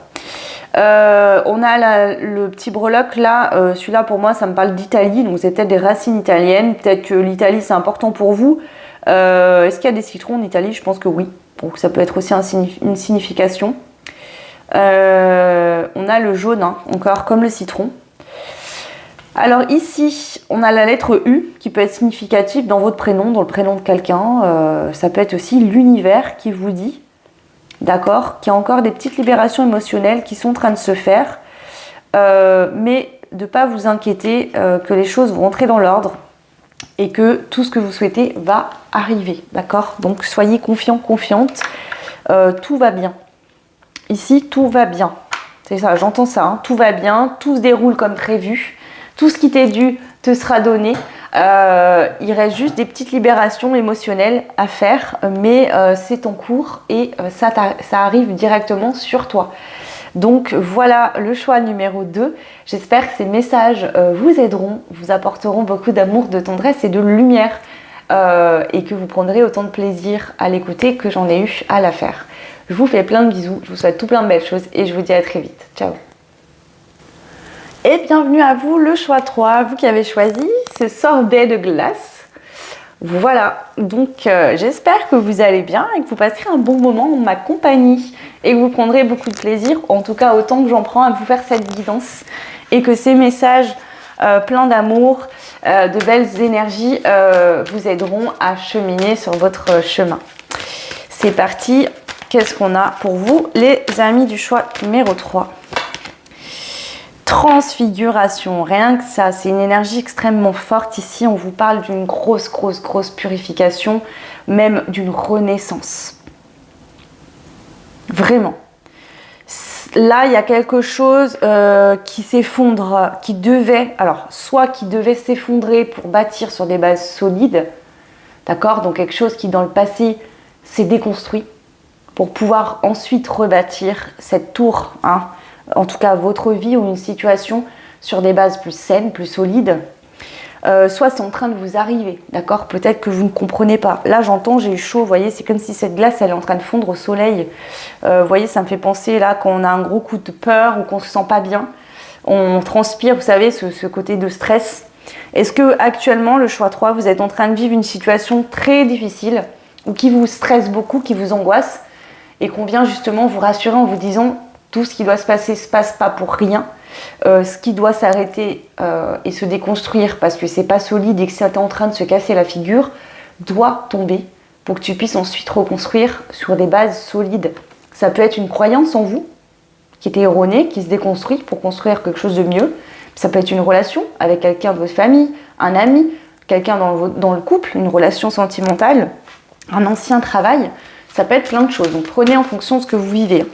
On a le petit breloque là, celui-là pour moi ça me parle d'Italie, donc c'est peut-être des racines italiennes, peut-être que l'Italie c'est important pour vous. Est-ce qu'il y a des citrons en Italie? Je pense que oui, donc ça peut être aussi une signification. On a le jaune, hein, encore comme le citron. Alors ici, on a la lettre U qui peut être significative dans votre prénom, dans le prénom de quelqu'un. Ça peut être aussi l'univers qui vous dit, d'accord, qu'il y a encore des petites libérations émotionnelles qui sont en train de se faire. Mais de ne pas vous inquiéter, que les choses vont entrer dans l'ordre et que tout ce que vous souhaitez va arriver, d'accord? Donc soyez confiants, confiantes, tout va bien. Ici, tout va bien. C'est ça, j'entends ça, hein. Tout va bien, tout se déroule comme prévu. Tout ce qui t'est dû te sera donné. Il reste juste des petites libérations émotionnelles à faire, mais c'est en cours et ça arrive directement sur toi. Donc voilà le choix numéro 2. J'espère que ces messages vous aideront, vous apporteront beaucoup d'amour, de tendresse et de lumière et que vous prendrez autant de plaisir à l'écouter que j'en ai eu à la faire. Je vous fais plein de bisous, je vous souhaite tout plein de belles choses et je vous dis à très vite. Ciao! Et bienvenue à vous, le choix 3, vous qui avez choisi ce sorbet de glace. Voilà, donc j'espère que vous allez bien et que vous passerez un bon moment en ma compagnie et que vous prendrez beaucoup de plaisir, en tout cas autant que j'en prends à vous faire cette guidance et que ces messages pleins d'amour, de belles énergies vous aideront à cheminer sur votre chemin. C'est parti, qu'est-ce qu'on a pour vous les amis du choix numéro 3? Transfiguration, rien que ça, c'est une énergie extrêmement forte. Ici, on vous parle d'une grosse purification, même d'une renaissance. Vraiment. Là, il y a quelque chose qui s'effondre, qui devait s'effondrer pour bâtir sur des bases solides, d'accord? Donc quelque chose qui, dans le passé, s'est déconstruit pour pouvoir ensuite rebâtir cette tour, hein, en tout cas votre vie ou une situation sur des bases plus saines, plus solides, soit c'est en train de vous arriver, d'accord? Peut-être que vous ne comprenez pas. Là j'entends, j'ai eu chaud, vous voyez, c'est comme si cette glace elle est en train de fondre au soleil. Vous voyez, ça me fait penser là quand on a un gros coup de peur ou qu'on se sent pas bien, on transpire, vous savez, ce côté de stress. Est-ce que actuellement, le choix 3, vous êtes en train de vivre une situation très difficile ou qui vous stresse beaucoup, qui vous angoisse et qu'on vient justement vous rassurer en vous disant tout ce qui doit se passer se passe pas pour rien. Ce qui doit s'arrêter et se déconstruire parce que c'est pas solide et que c'est en train de se casser la figure doit tomber pour que tu puisses ensuite reconstruire sur des bases solides. Ça peut être une croyance en vous qui était erronée, qui se déconstruit pour construire quelque chose de mieux. Ça peut être une relation avec quelqu'un de votre famille, un ami, quelqu'un dans le couple, une relation sentimentale, un ancien travail. Ça peut être plein de choses. Donc prenez en fonction de ce que vous vivez.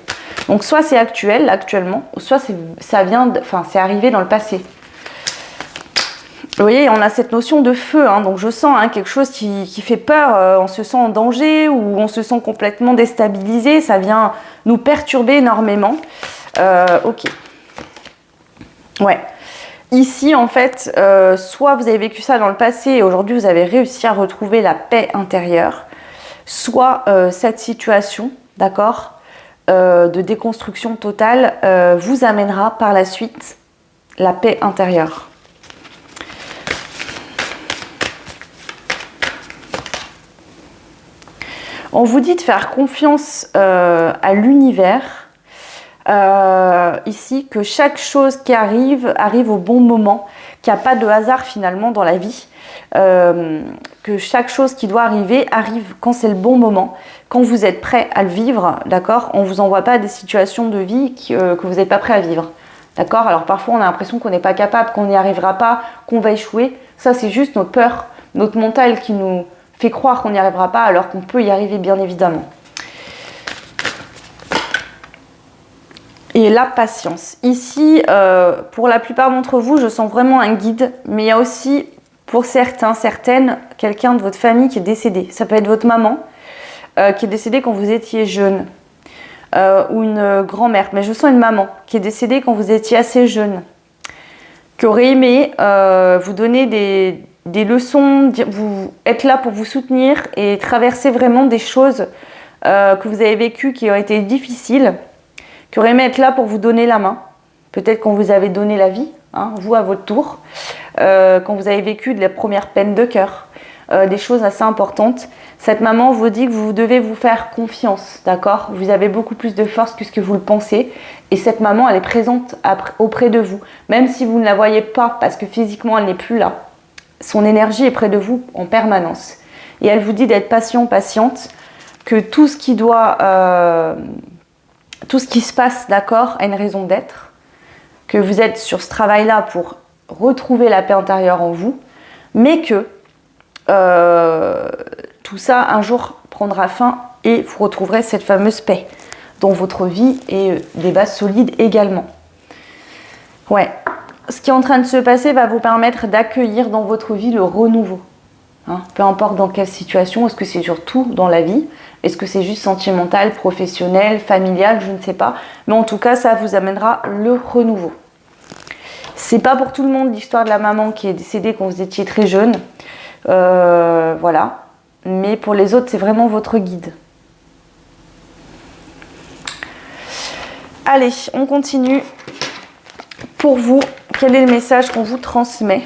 Donc soit c'est actuel, actuellement, soit c'est arrivé dans le passé. Vous voyez, on a cette notion de feu, hein, donc je sens quelque chose qui fait peur, on se sent en danger ou on se sent complètement déstabilisé, ça vient nous perturber énormément. Ok. Ouais. Ici, en fait, soit vous avez vécu ça dans le passé et aujourd'hui vous avez réussi à retrouver la paix intérieure, soit cette situation, d'accord, de déconstruction totale vous amènera par la suite la paix intérieure. On vous dit de faire confiance à l'univers, ici, que chaque chose qui arrive au bon moment, qu'il n'y a pas de hasard finalement dans la vie, que chaque chose qui doit arriver arrive quand c'est le bon moment, quand vous êtes prêt à le vivre, d'accord? On ne vous envoie pas des situations de vie que vous n'êtes pas prêt à vivre, d'accord? Alors parfois on a l'impression qu'on n'est pas capable, qu'on n'y arrivera pas, qu'on va échouer. Ça c'est juste notre peur, notre mental qui nous fait croire qu'on n'y arrivera pas alors qu'on peut y arriver bien évidemment. Et la patience. Ici, pour la plupart d'entre vous, je sens vraiment un guide, mais il y a aussi pour certains, certaines, quelqu'un de votre famille qui est décédé. Ça peut être votre maman qui est décédée quand vous étiez jeune, ou une grand-mère. Mais je sens une maman qui est décédée quand vous étiez assez jeune, qui aurait aimé vous donner des leçons, être là pour vous soutenir et traverser vraiment des choses que vous avez vécues qui ont été difficiles, qui aurait aimé être là pour vous donner la main. Peut-être quand vous avez donné la vie, hein, vous à votre tour, quand vous avez vécu de la première peine de cœur, des choses assez importantes. Cette maman vous dit que vous devez vous faire confiance, d'accord? Vous avez beaucoup plus de force que ce que vous le pensez. Et cette maman, elle est présente auprès de vous. Même si vous ne la voyez pas, parce que physiquement, elle n'est plus là. Son énergie est près de vous en permanence. Et elle vous dit d'être patient, patiente, que tout ce qui se passe, d'accord, a une raison d'être. Que vous êtes sur ce travail-là pour retrouver la paix intérieure en vous, mais que tout ça un jour prendra fin et vous retrouverez cette fameuse paix dans votre vie et des bases solides également. Ouais, ce qui est en train de se passer va vous permettre d'accueillir dans votre vie le renouveau. Hein, peu importe dans quelle situation, est-ce que c'est surtout dans la vie, est-ce que c'est juste sentimental, professionnel, familial, je ne sais pas, mais en tout cas ça vous amènera le renouveau. C'est pas pour tout le monde l'histoire de la maman qui est décédée quand vous étiez très jeune, voilà, mais pour les autres c'est vraiment votre guide. Allez, on continue. Pour vous, quel est le message qu'on vous transmet?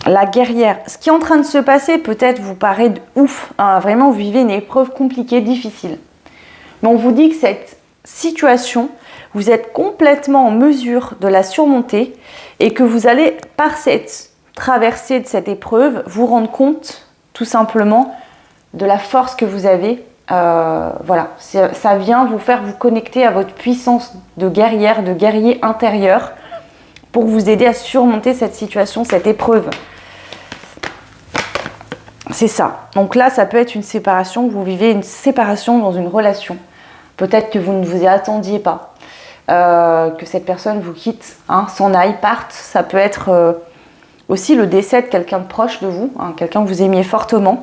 La guerrière. Ce qui est en train de se passer peut-être vous paraît de ouf, hein, vraiment vous vivez une épreuve compliquée, difficile, mais on vous dit que cette situation, vous êtes complètement en mesure de la surmonter et que vous allez, par cette traversée de cette épreuve, vous rendre compte tout simplement de la force que vous avez. Voilà, ça vient vous faire vous connecter à votre puissance de guerrière, de guerrier intérieur pour vous aider à surmonter cette situation, cette épreuve. C'est ça. Donc là, ça peut être une séparation, vous vivez une séparation dans une relation. Peut-être que vous ne vous y attendiez pas. Que cette personne vous quitte, hein, s'en aille, parte. Ça peut être aussi le décès de quelqu'un de proche de vous, hein, quelqu'un que vous aimiez fortement.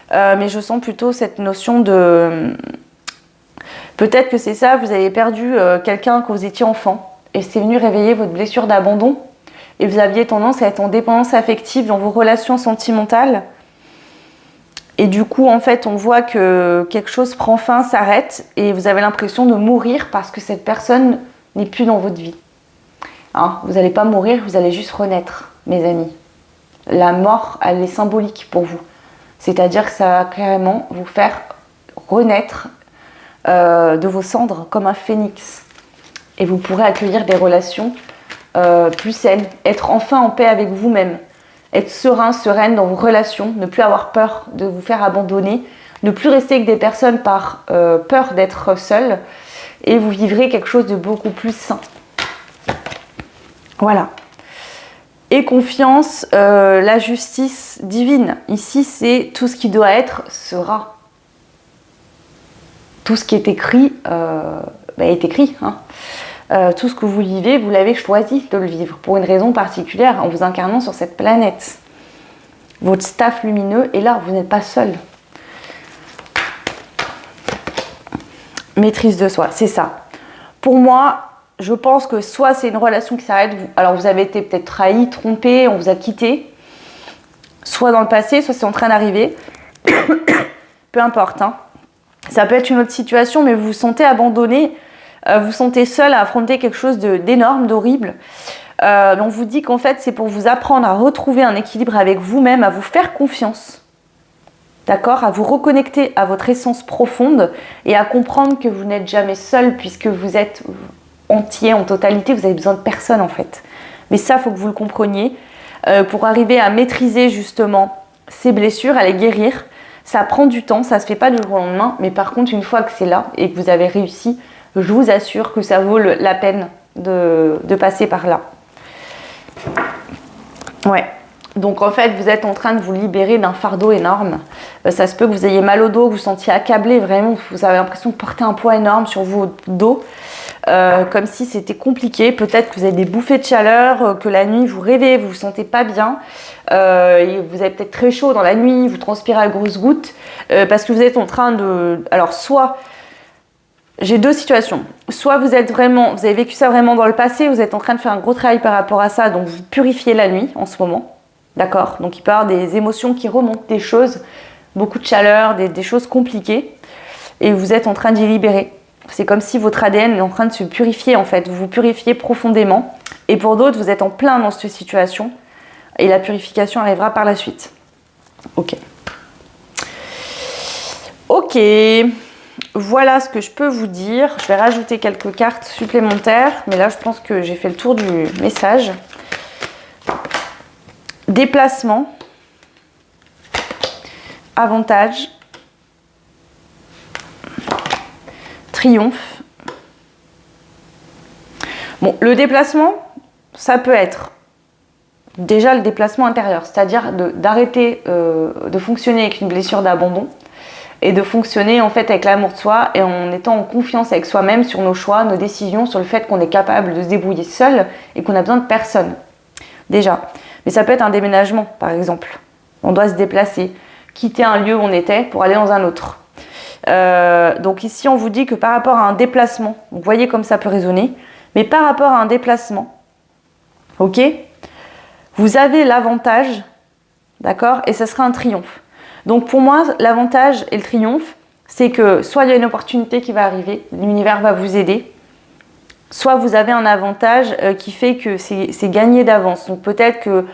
Mais je sens plutôt cette notion de... Peut-être que c'est ça, vous avez perdu quelqu'un quand vous étiez enfant et c'est venu réveiller votre blessure d'abandon et vous aviez tendance à être en dépendance affective dans vos relations sentimentales. Et du coup, en fait, on voit que quelque chose prend fin, s'arrête et vous avez l'impression de mourir parce que cette personne n'est plus dans votre vie. Hein, vous n'allez pas mourir, vous allez juste renaître, mes amis. La mort, elle est symbolique pour vous. C'est-à-dire que ça va carrément vous faire renaître de vos cendres comme un phénix. Et vous pourrez accueillir des relations plus saines, être enfin en paix avec vous-même. Être serein, sereine dans vos relations, ne plus avoir peur de vous faire abandonner, ne plus rester avec des personnes par peur d'être seul, et vous vivrez quelque chose de beaucoup plus sain. Voilà. Et confiance, la justice divine. Ici, c'est tout ce qui doit être sera. Tout ce qui est écrit est écrit. Hein. Tout ce que vous vivez, vous l'avez choisi de le vivre pour une raison particulière en vous incarnant sur cette planète. Votre staff lumineux est là, vous n'êtes pas seul. Maîtrise de soi, c'est ça. Pour moi, je pense que soit c'est une relation qui s'arrête, alors vous avez été peut-être trahi, trompé, on vous a quitté, soit dans le passé, soit c'est en train d'arriver. Peu importe. Hein. Ça peut être une autre situation, mais vous vous sentez abandonné. Vous vous sentez seul à affronter quelque chose d'énorme, d'horrible. On vous dit qu'en fait, c'est pour vous apprendre à retrouver un équilibre avec vous-même, à vous faire confiance. D'accord ? À vous reconnecter à votre essence profonde et à comprendre que vous n'êtes jamais seul puisque vous êtes entier, en totalité, vous avez besoin de personne en fait. Mais ça, il faut que vous le compreniez. Pour arriver à maîtriser justement ces blessures, à les guérir, ça prend du temps, ça ne se fait pas du jour au lendemain. Mais par contre, une fois que c'est là et que vous avez réussi, je vous assure que ça vaut la peine de passer par là. Ouais. Donc en fait, vous êtes en train de vous libérer d'un fardeau énorme. Ça se peut que vous ayez mal au dos, que vous sentiez accablé, vraiment, vous avez l'impression de porter un poids énorme sur votre dos, comme si c'était compliqué. Peut-être que vous avez des bouffées de chaleur, que la nuit vous rêvez, vous vous sentez pas bien, et vous avez peut-être très chaud dans la nuit, vous transpirez à grosses gouttes, parce que vous êtes en train de... Alors soit... J'ai deux situations. Soit vous avez vécu ça vraiment dans le passé, vous êtes en train de faire un gros travail par rapport à ça, donc vous purifiez la nuit en ce moment. D'accord ? Donc il peut y avoir des émotions qui remontent, des choses, beaucoup de chaleur, des choses compliquées. et vous êtes en train d'y libérer. C'est comme si votre ADN est en train de se purifier en fait, vous vous purifiez profondément. Et pour d'autres, vous êtes en plein dans cette situation et la purification arrivera par la suite. Ok. Ok, voilà ce que je peux vous dire. Je vais rajouter quelques cartes supplémentaires, mais là je pense que j'ai fait le tour du message. Déplacement, avantage, triomphe. Bon, le déplacement, ça peut être déjà le déplacement intérieur, c'est-à-dire d'arrêter de fonctionner avec une blessure d'abandon et de fonctionner en fait avec l'amour de soi et en étant en confiance avec soi-même sur nos choix, nos décisions, sur le fait qu'on est capable de se débrouiller seul et qu'on a besoin de personne. Déjà. Mais ça peut être un déménagement, par exemple. On doit se déplacer, quitter un lieu où on était pour aller dans un autre. Donc ici, on vous dit que par rapport à un déplacement, vous voyez comme ça peut résonner, mais par rapport à un déplacement, ok, vous avez l'avantage, d'accord, et ça sera un triomphe. Donc pour moi, l'avantage et le triomphe, c'est que soit il y a une opportunité qui va arriver, l'univers va vous aider, soit vous avez un avantage qui fait que c'est gagné d'avance. Donc peut-être que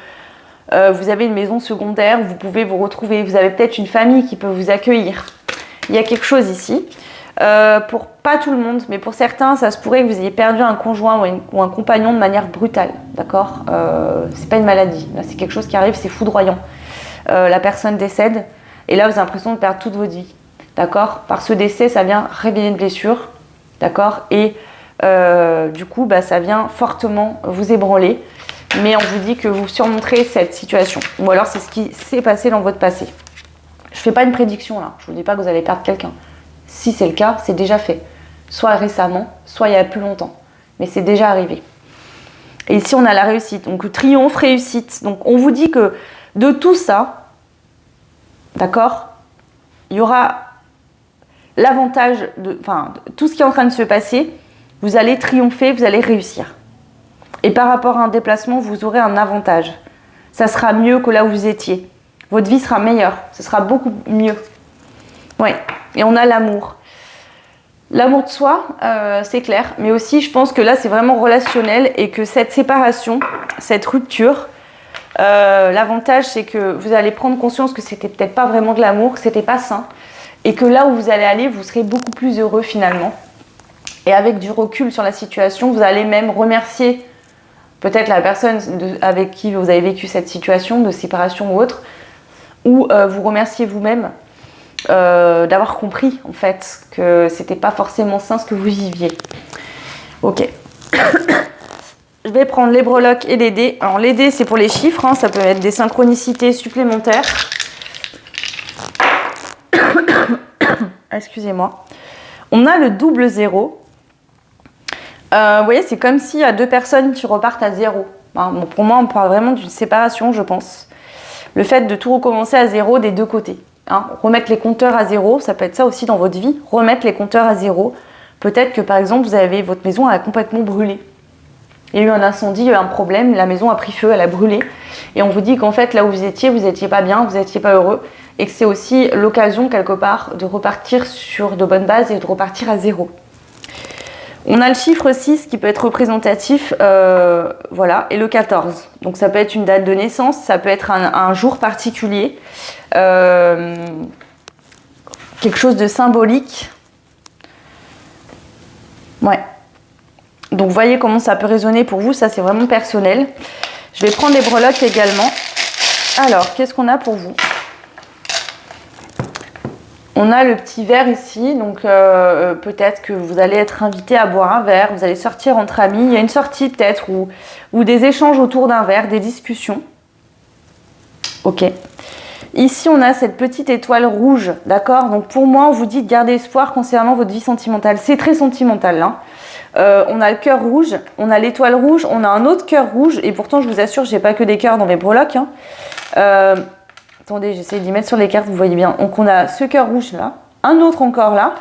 vous avez une maison secondaire où vous pouvez vous retrouver, vous avez peut-être une famille qui peut vous accueillir. Il y a quelque chose ici. Pour pas tout le monde, mais pour certains, ça se pourrait que vous ayez perdu un conjoint ou un compagnon de manière brutale, d'accord, c'est pas une maladie, là c'est quelque chose qui arrive, c'est foudroyant. La personne décède, et là vous avez l'impression de perdre toute votre vie, d'accord. Par ce décès, ça vient réveiller une blessure, d'accord, et du coup, ça vient fortement vous ébranler, mais on vous dit que vous surmonterez cette situation, ou alors c'est ce qui s'est passé dans votre passé. Je fais pas une prédiction là, je vous dis pas que vous allez perdre quelqu'un. Si c'est le cas, c'est déjà fait. Soit récemment, soit il y a plus longtemps. Mais c'est déjà arrivé. Et ici, on a la réussite. Donc, triomphe, réussite. Donc, on vous dit que de tout ça, d'accord, il y aura l'avantage de tout ce qui est en train de se passer, vous allez triompher, vous allez réussir. Et par rapport à un déplacement, vous aurez un avantage. Ça sera mieux que là où vous étiez. Votre vie sera meilleure. Ce sera beaucoup mieux. Ouais. Et on a l'amour. L'amour de soi, c'est clair. Mais aussi, je pense que là, c'est vraiment relationnel et que cette séparation, cette rupture, l'avantage, c'est que vous allez prendre conscience que c'était peut-être pas vraiment de l'amour, que c'était pas sain. Et que là où vous allez aller, vous serez beaucoup plus heureux finalement. Et avec du recul sur la situation, vous allez même remercier peut-être la personne avec qui vous avez vécu cette situation de séparation ou autre. Ou vous remercier vous-même d'avoir compris en fait que c'était pas forcément sain ce que vous viviez. Ok. Je vais prendre les breloques et les dés. Alors les dés c'est pour les chiffres, hein, ça peut être des synchronicités supplémentaires. Excusez-moi. On a le double zéro. Vous voyez, c'est comme s'il y a deux personnes qui repartent à zéro. Hein, bon, pour moi, on parle vraiment d'une séparation, je pense. Le fait de tout recommencer à zéro des deux côtés. Hein, remettre les compteurs à zéro, ça peut être ça aussi dans votre vie. Remettre les compteurs à zéro. Peut-être que par exemple, votre maison a complètement brûlé. Il y a eu un incendie, il y a eu un problème, la maison a pris feu, elle a brûlé. Et on vous dit qu'en fait, là où vous étiez pas bien, vous n'étiez pas heureux. Et que c'est aussi l'occasion, quelque part, de repartir sur de bonnes bases et de repartir à zéro. On a le chiffre 6 qui peut être représentatif, voilà, et le 14. Donc ça peut être une date de naissance, ça peut être un jour particulier, quelque chose de symbolique. Ouais. Donc voyez comment ça peut résonner pour vous, ça c'est vraiment personnel. Je vais prendre les breloques également. Alors, qu'est-ce qu'on a pour vous ? On a le petit verre ici, donc peut-être que vous allez être invité à boire un verre, vous allez sortir entre amis, il y a une sortie peut-être ou des échanges autour d'un verre, des discussions. Ok. Ici, on a cette petite étoile rouge, d'accord ? Donc pour moi, on vous dit de garder espoir concernant votre vie sentimentale. C'est très sentimental, hein. On a le cœur rouge, on a l'étoile rouge, on a un autre cœur rouge, et pourtant, je vous assure, j'ai pas que des cœurs dans mes breloques, hein. Attendez, j'essaie d'y mettre sur les cartes, vous voyez bien. Donc on a ce cœur rouge là, un autre encore là.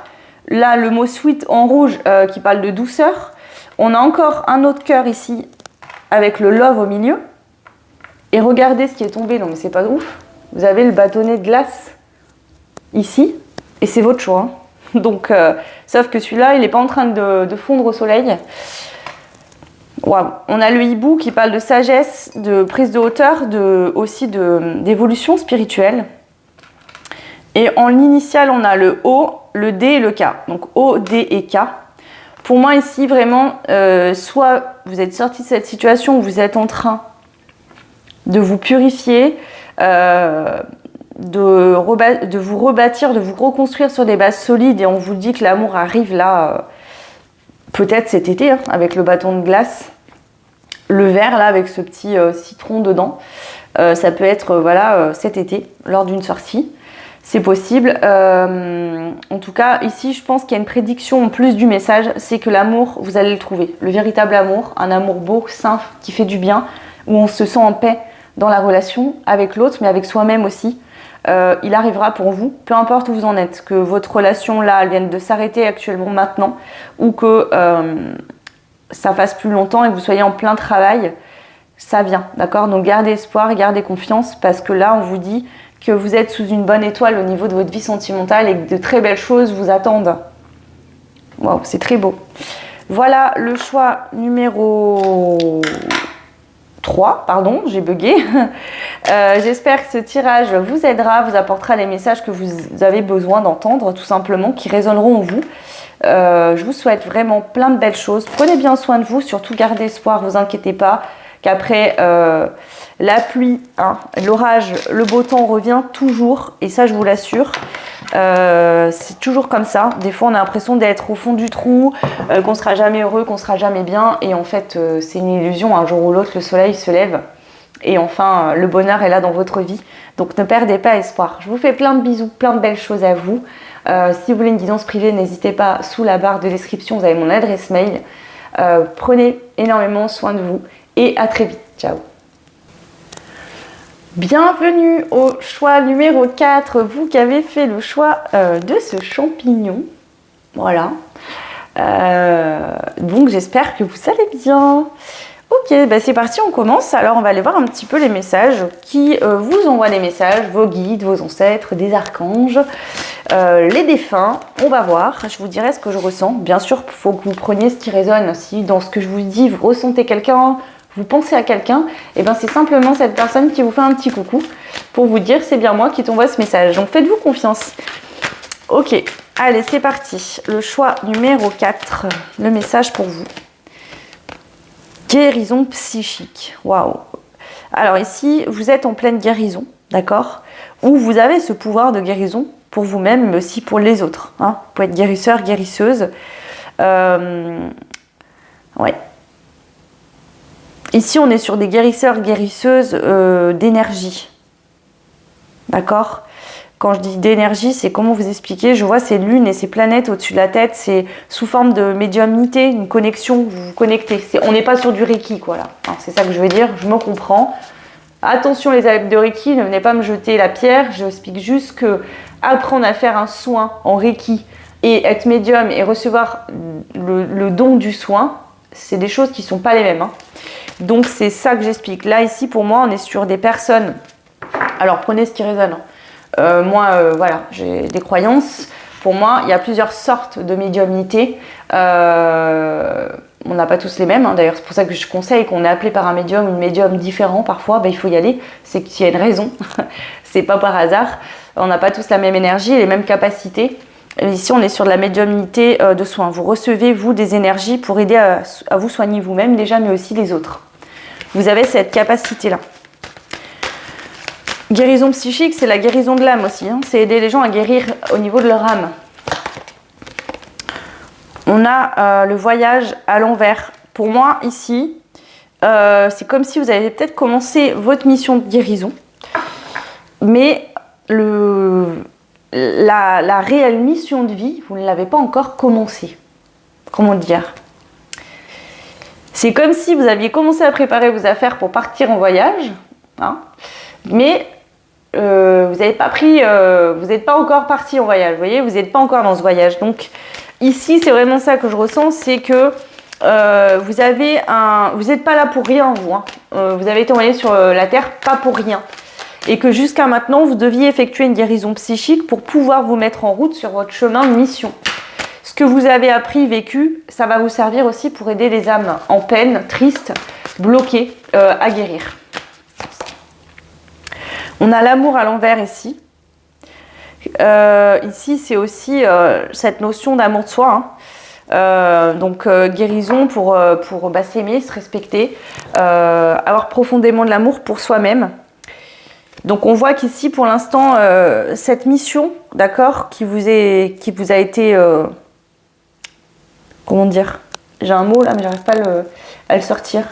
Là, le mot sweet en rouge qui parle de douceur. On a encore un autre cœur ici avec le love au milieu. Et regardez ce qui est tombé, non mais c'est pas ouf. Vous avez le bâtonnet de glace ici, et c'est votre choix. Hein. Donc, sauf que celui-là, il n'est pas en train de fondre au soleil. Waouh. On a le hibou qui parle de sagesse, de prise de hauteur, aussi d'évolution spirituelle. Et en l'initial, on a le O, le D et le K. Donc O, D et K. Pour moi ici, vraiment, soit vous êtes sorti de cette situation où vous êtes en train de vous purifier, de vous rebâtir, de vous reconstruire sur des bases solides, et on vous dit que l'amour arrive là, peut-être cet été, hein, avec le bâton de glace, le verre là avec ce petit citron dedans, ça peut être voilà, cet été, lors d'une sortie, c'est possible. En tout cas, ici, je pense qu'il y a une prédiction en plus du message, c'est que l'amour, vous allez le trouver, le véritable amour, un amour beau, sain, qui fait du bien, où on se sent en paix dans la relation avec l'autre, mais avec soi-même aussi. Il arrivera pour vous, peu importe où vous en êtes, que votre relation là, elle vienne de s'arrêter actuellement maintenant, ou que ça fasse plus longtemps et que vous soyez en plein travail, ça vient, d'accord? Donc gardez espoir et gardez confiance, parce que là, on vous dit que vous êtes sous une bonne étoile au niveau de votre vie sentimentale et que de très belles choses vous attendent. Waouh, c'est très beau. Voilà le choix numéro 3, pardon, j'ai bugué. J'espère que ce tirage vous aidera, vous apportera les messages que vous avez besoin d'entendre, tout simplement, qui résonneront en vous. Je vous souhaite vraiment plein de belles choses. Prenez bien soin de vous, surtout gardez espoir, vous inquiétez pas, qu'après la pluie, hein, l'orage, le beau temps revient toujours, et ça je vous l'assure. C'est toujours comme ça. Des fois on a l'impression d'être au fond du trou, qu'on sera jamais heureux, qu'on sera jamais bien, et en fait c'est une illusion. Un jour ou l'autre le soleil se lève et enfin le bonheur est là dans votre vie. Donc ne perdez pas espoir. Je vous fais plein de bisous, plein de belles choses à vous. Si vous voulez une guidance privée, n'hésitez pas, sous la barre de description vous avez mon adresse mail. Prenez énormément soin de vous et à très vite. Ciao. Bienvenue au choix numéro 4, vous qui avez fait le choix de ce champignon. Voilà. Donc j'espère que vous allez bien. Ok, bah c'est parti, on commence. Alors on va aller voir un petit peu les messages qui vous envoient des messages, vos guides, vos ancêtres, des archanges, les défunts. On va voir, je vous dirai ce que je ressens. Bien sûr, il faut que vous preniez ce qui résonne. Si dans ce que je vous dis, vous ressentez quelqu'un, vous pensez à quelqu'un, et ben c'est simplement cette personne qui vous fait un petit coucou pour vous dire c'est bien moi qui t'envoie ce message. Donc faites-vous confiance. Ok, allez, c'est parti. Le choix numéro 4, le message pour vous. Guérison psychique. Waouh. Alors ici, vous êtes en pleine guérison, d'accord? Ou vous avez ce pouvoir de guérison pour vous-même, mais aussi pour les autres. Hein. Vous pouvez être guérisseur, guérisseuse. Ouais. Ici, on est sur des guérisseurs, guérisseuses d'énergie. D'accord? Quand je dis d'énergie, c'est comment vous expliquer. Je vois ces lunes et ces planètes au-dessus de la tête. C'est sous forme de médiumnité, une connexion, vous vous connectez. On n'est pas sur du Reiki, quoi, là. Hein, c'est ça que je veux dire, je me comprends. Attention, les adeptes de Reiki, ne venez pas me jeter la pierre. Je explique juste que apprendre à faire un soin en Reiki et être médium et recevoir le don du soin, c'est des choses qui ne sont pas les mêmes. Hein. Donc c'est ça que j'explique. Là, ici, pour moi, on est sur des personnes. Alors, prenez ce qui résonne. Moi, voilà, j'ai des croyances. Pour moi, il y a plusieurs sortes de médiumnité. On n'a pas tous les mêmes. Hein. D'ailleurs, c'est pour ça que je conseille qu'on est appelé par un médium ou une médium différent. Parfois, ben, il faut y aller. C'est qu'il y a une raison. C'est pas par hasard. On n'a pas tous la même énergie et les mêmes capacités. Et ici, on est sur de la médiumnité de soins. Vous recevez, vous, des énergies pour aider à vous soigner vous-même déjà, mais aussi les autres. Vous avez cette capacité-là. Guérison psychique, c'est la guérison de l'âme aussi. Hein. C'est aider les gens à guérir au niveau de leur âme. On a le voyage à l'envers. Pour moi, ici, c'est comme si vous avez peut-être commencé votre mission de guérison. Mais la réelle mission de vie, vous ne l'avez pas encore commencée. Comment dire ? C'est comme si vous aviez commencé à préparer vos affaires pour partir en voyage. Hein, mais vous n'avez pas pris, vous n'êtes pas encore parti en voyage, vous voyez, vous n'êtes pas encore dans ce voyage. Donc ici, c'est vraiment ça que je ressens, c'est que vous n'êtes pas là pour rien, vous. Hein. Vous avez été envoyé sur la Terre, pas pour rien. et que jusqu'à maintenant, vous deviez effectuer une guérison psychique pour pouvoir vous mettre en route sur votre chemin de mission. Ce que vous avez appris, vécu, ça va vous servir aussi pour aider les âmes en peine, tristes, bloquées, à guérir. On a l'amour à l'envers ici. Ici, c'est aussi cette notion d'amour de soi. Donc guérison pour s'aimer, se respecter, avoir profondément de l'amour pour soi-même. Donc on voit qu'ici, pour l'instant, cette mission, d'accord, qui vous a été... comment dire? J'ai un mot là, mais j'arrive pas à le sortir.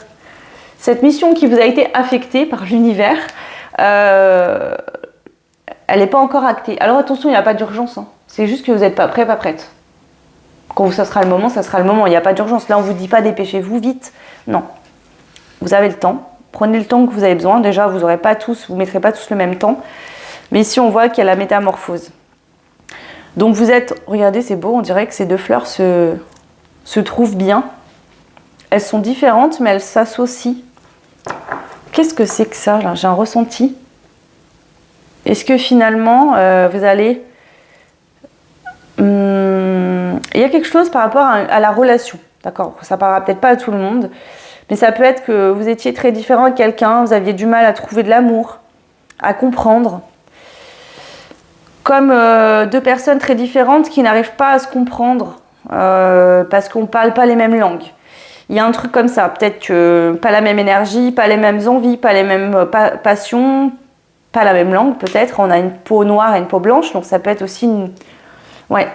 Cette mission qui vous a été affectée par l'univers, elle n'est pas encore actée. Alors attention, il n'y a pas d'urgence. Hein. C'est juste que vous n'êtes pas prêt, pas prête. Quand ça sera le moment, ça sera le moment. Il n'y a pas d'urgence. Là, on ne vous dit pas dépêchez-vous vite. Non. Vous avez le temps. Prenez le temps que vous avez besoin. Déjà, vous ne mettrez pas tous le même temps. Mais ici, on voit qu'il y a la métamorphose. Donc vous êtes... Regardez, c'est beau. On dirait que ces deux fleurs se trouvent bien. Elles sont différentes, mais elles s'associent. Qu'est-ce que c'est que ça, là? J'ai un ressenti. Est-ce que finalement, vous allez... il y a quelque chose par rapport à la relation, d'accord? Ça parlera peut-être pas à tout le monde, mais ça peut être que vous étiez très différent avec quelqu'un, vous aviez du mal à trouver de l'amour, à comprendre. Comme deux personnes très différentes qui n'arrivent pas à se comprendre parce qu'on ne parle pas les mêmes langues. Il y a un truc comme ça, peut-être que pas la même énergie, pas les mêmes envies, pas les mêmes passions, pas la même langue peut-être. On a une peau noire et une peau blanche, donc ça peut être aussi une... Ouais.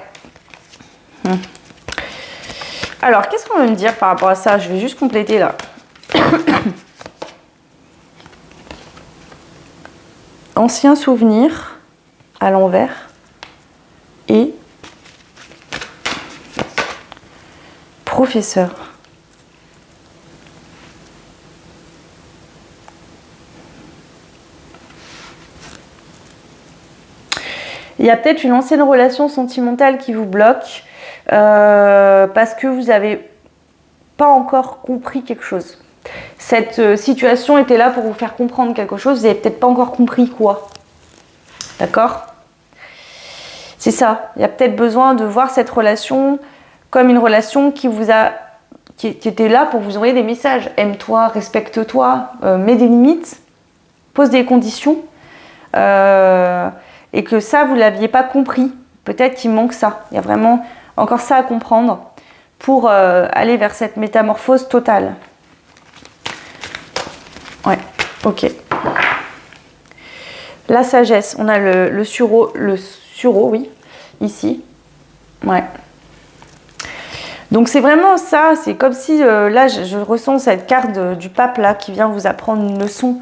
Alors, qu'est-ce qu'on veut me dire par rapport à ça? Je vais juste compléter là. Ancien souvenir à l'envers et professeur. Il y a peut-être une ancienne relation sentimentale qui vous bloque parce que vous n'avez pas encore compris quelque chose. Cette situation était là pour vous faire comprendre quelque chose, vous n'avez peut-être pas encore compris quoi. D'accord? C'est ça. Il y a peut-être besoin de voir cette relation comme une relation qui était là pour vous envoyer des messages. Aime-toi, respecte-toi, mets des limites, pose des conditions. Et que ça, vous ne l'aviez pas compris. Peut-être qu'il manque ça. Il y a vraiment encore ça à comprendre pour aller vers cette métamorphose totale. Ouais, ok. La sagesse, on a le sureau, oui, ici. Ouais. Donc c'est vraiment ça, c'est comme si, là, je ressens cette carte du pape, là, qui vient vous apprendre une leçon.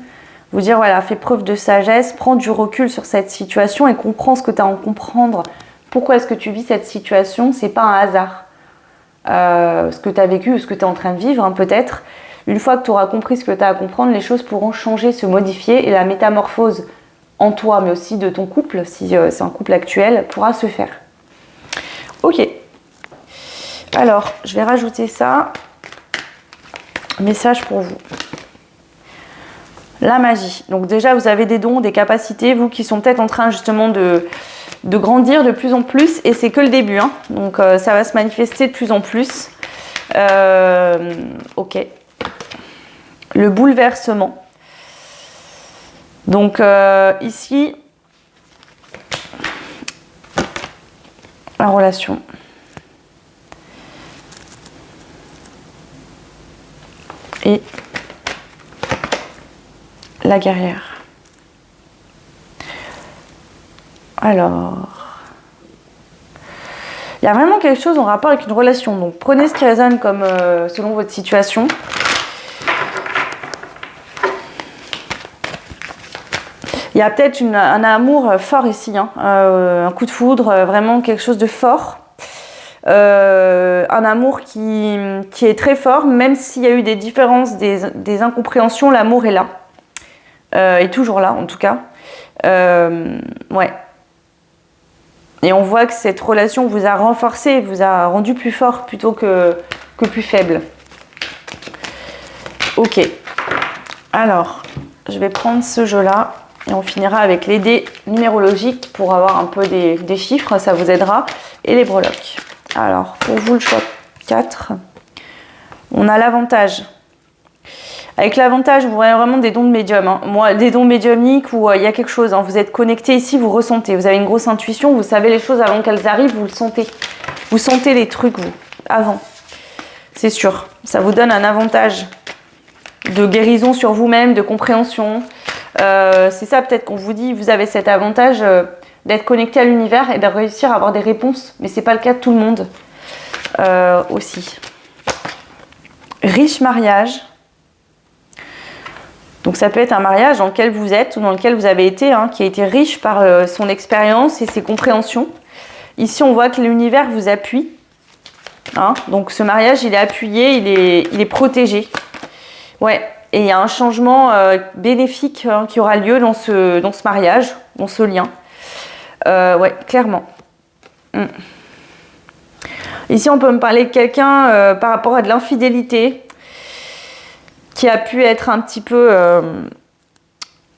Vous dire, voilà, fais preuve de sagesse, prends du recul sur cette situation et comprends ce que tu as à en comprendre. Pourquoi est-ce que tu vis cette situation? C'est pas un hasard. Ce que tu as vécu ou ce que tu es en train de vivre, hein, peut-être. Une fois que tu auras compris ce que tu as à comprendre, les choses pourront changer, se modifier et la métamorphose en toi, mais aussi de ton couple, si c'est un couple actuel, pourra se faire. Ok. Alors, je vais rajouter ça. Message pour vous. La magie. Donc déjà, vous avez des dons, des capacités, vous qui sont peut-être en train justement de grandir de plus en plus. Et c'est que le début. Hein. Donc ça va se manifester de plus en plus. Ok. Le bouleversement. Donc ici, la relation. Et la guerrière. Alors, il y a vraiment quelque chose en rapport avec une relation. Donc, prenez ce qui résonne comme selon votre situation. Il y a peut-être un amour fort ici, hein, un coup de foudre, vraiment quelque chose de fort. Un amour qui est très fort, même s'il y a eu des différences, des incompréhensions, l'amour est là. Est toujours là en tout cas. Ouais. Et on voit que cette relation vous a renforcé, vous a rendu plus fort plutôt que plus faible. Ok. Alors, je vais prendre ce jeu-là et Et on finira avec les dés numérologiques pour avoir un peu des chiffres, ça vous aidera. Et les breloques. Alors, pour vous, le choix 4. On a l'avantage. Avec l'avantage, vous voyez vraiment des dons de médium. Hein. Moi, des dons médiumniques où il y a quelque chose. Hein. Vous êtes connecté ici, vous ressentez. Vous avez une grosse intuition, vous savez les choses avant qu'elles arrivent, vous le sentez. Vous sentez les trucs, vous, avant. C'est sûr. Ça vous donne un avantage de guérison sur vous-même, de compréhension. C'est ça peut-être qu'on vous dit, vous avez cet avantage d'être connecté à l'univers et de réussir à avoir des réponses. Mais ce n'est pas le cas de tout le monde aussi. Riche mariage. Donc ça peut être un mariage dans lequel vous êtes ou dans lequel vous avez été, hein, qui a été riche par son expérience et ses compréhensions. Ici, on voit que l'univers vous appuie. Hein, donc ce mariage, il est appuyé, il est protégé. Ouais, et il y a un changement bénéfique hein, qui aura lieu dans ce mariage, dans ce lien. Ouais, clairement. Ici, on peut me parler de quelqu'un par rapport à de l'infidélité, qui a pu être un petit peu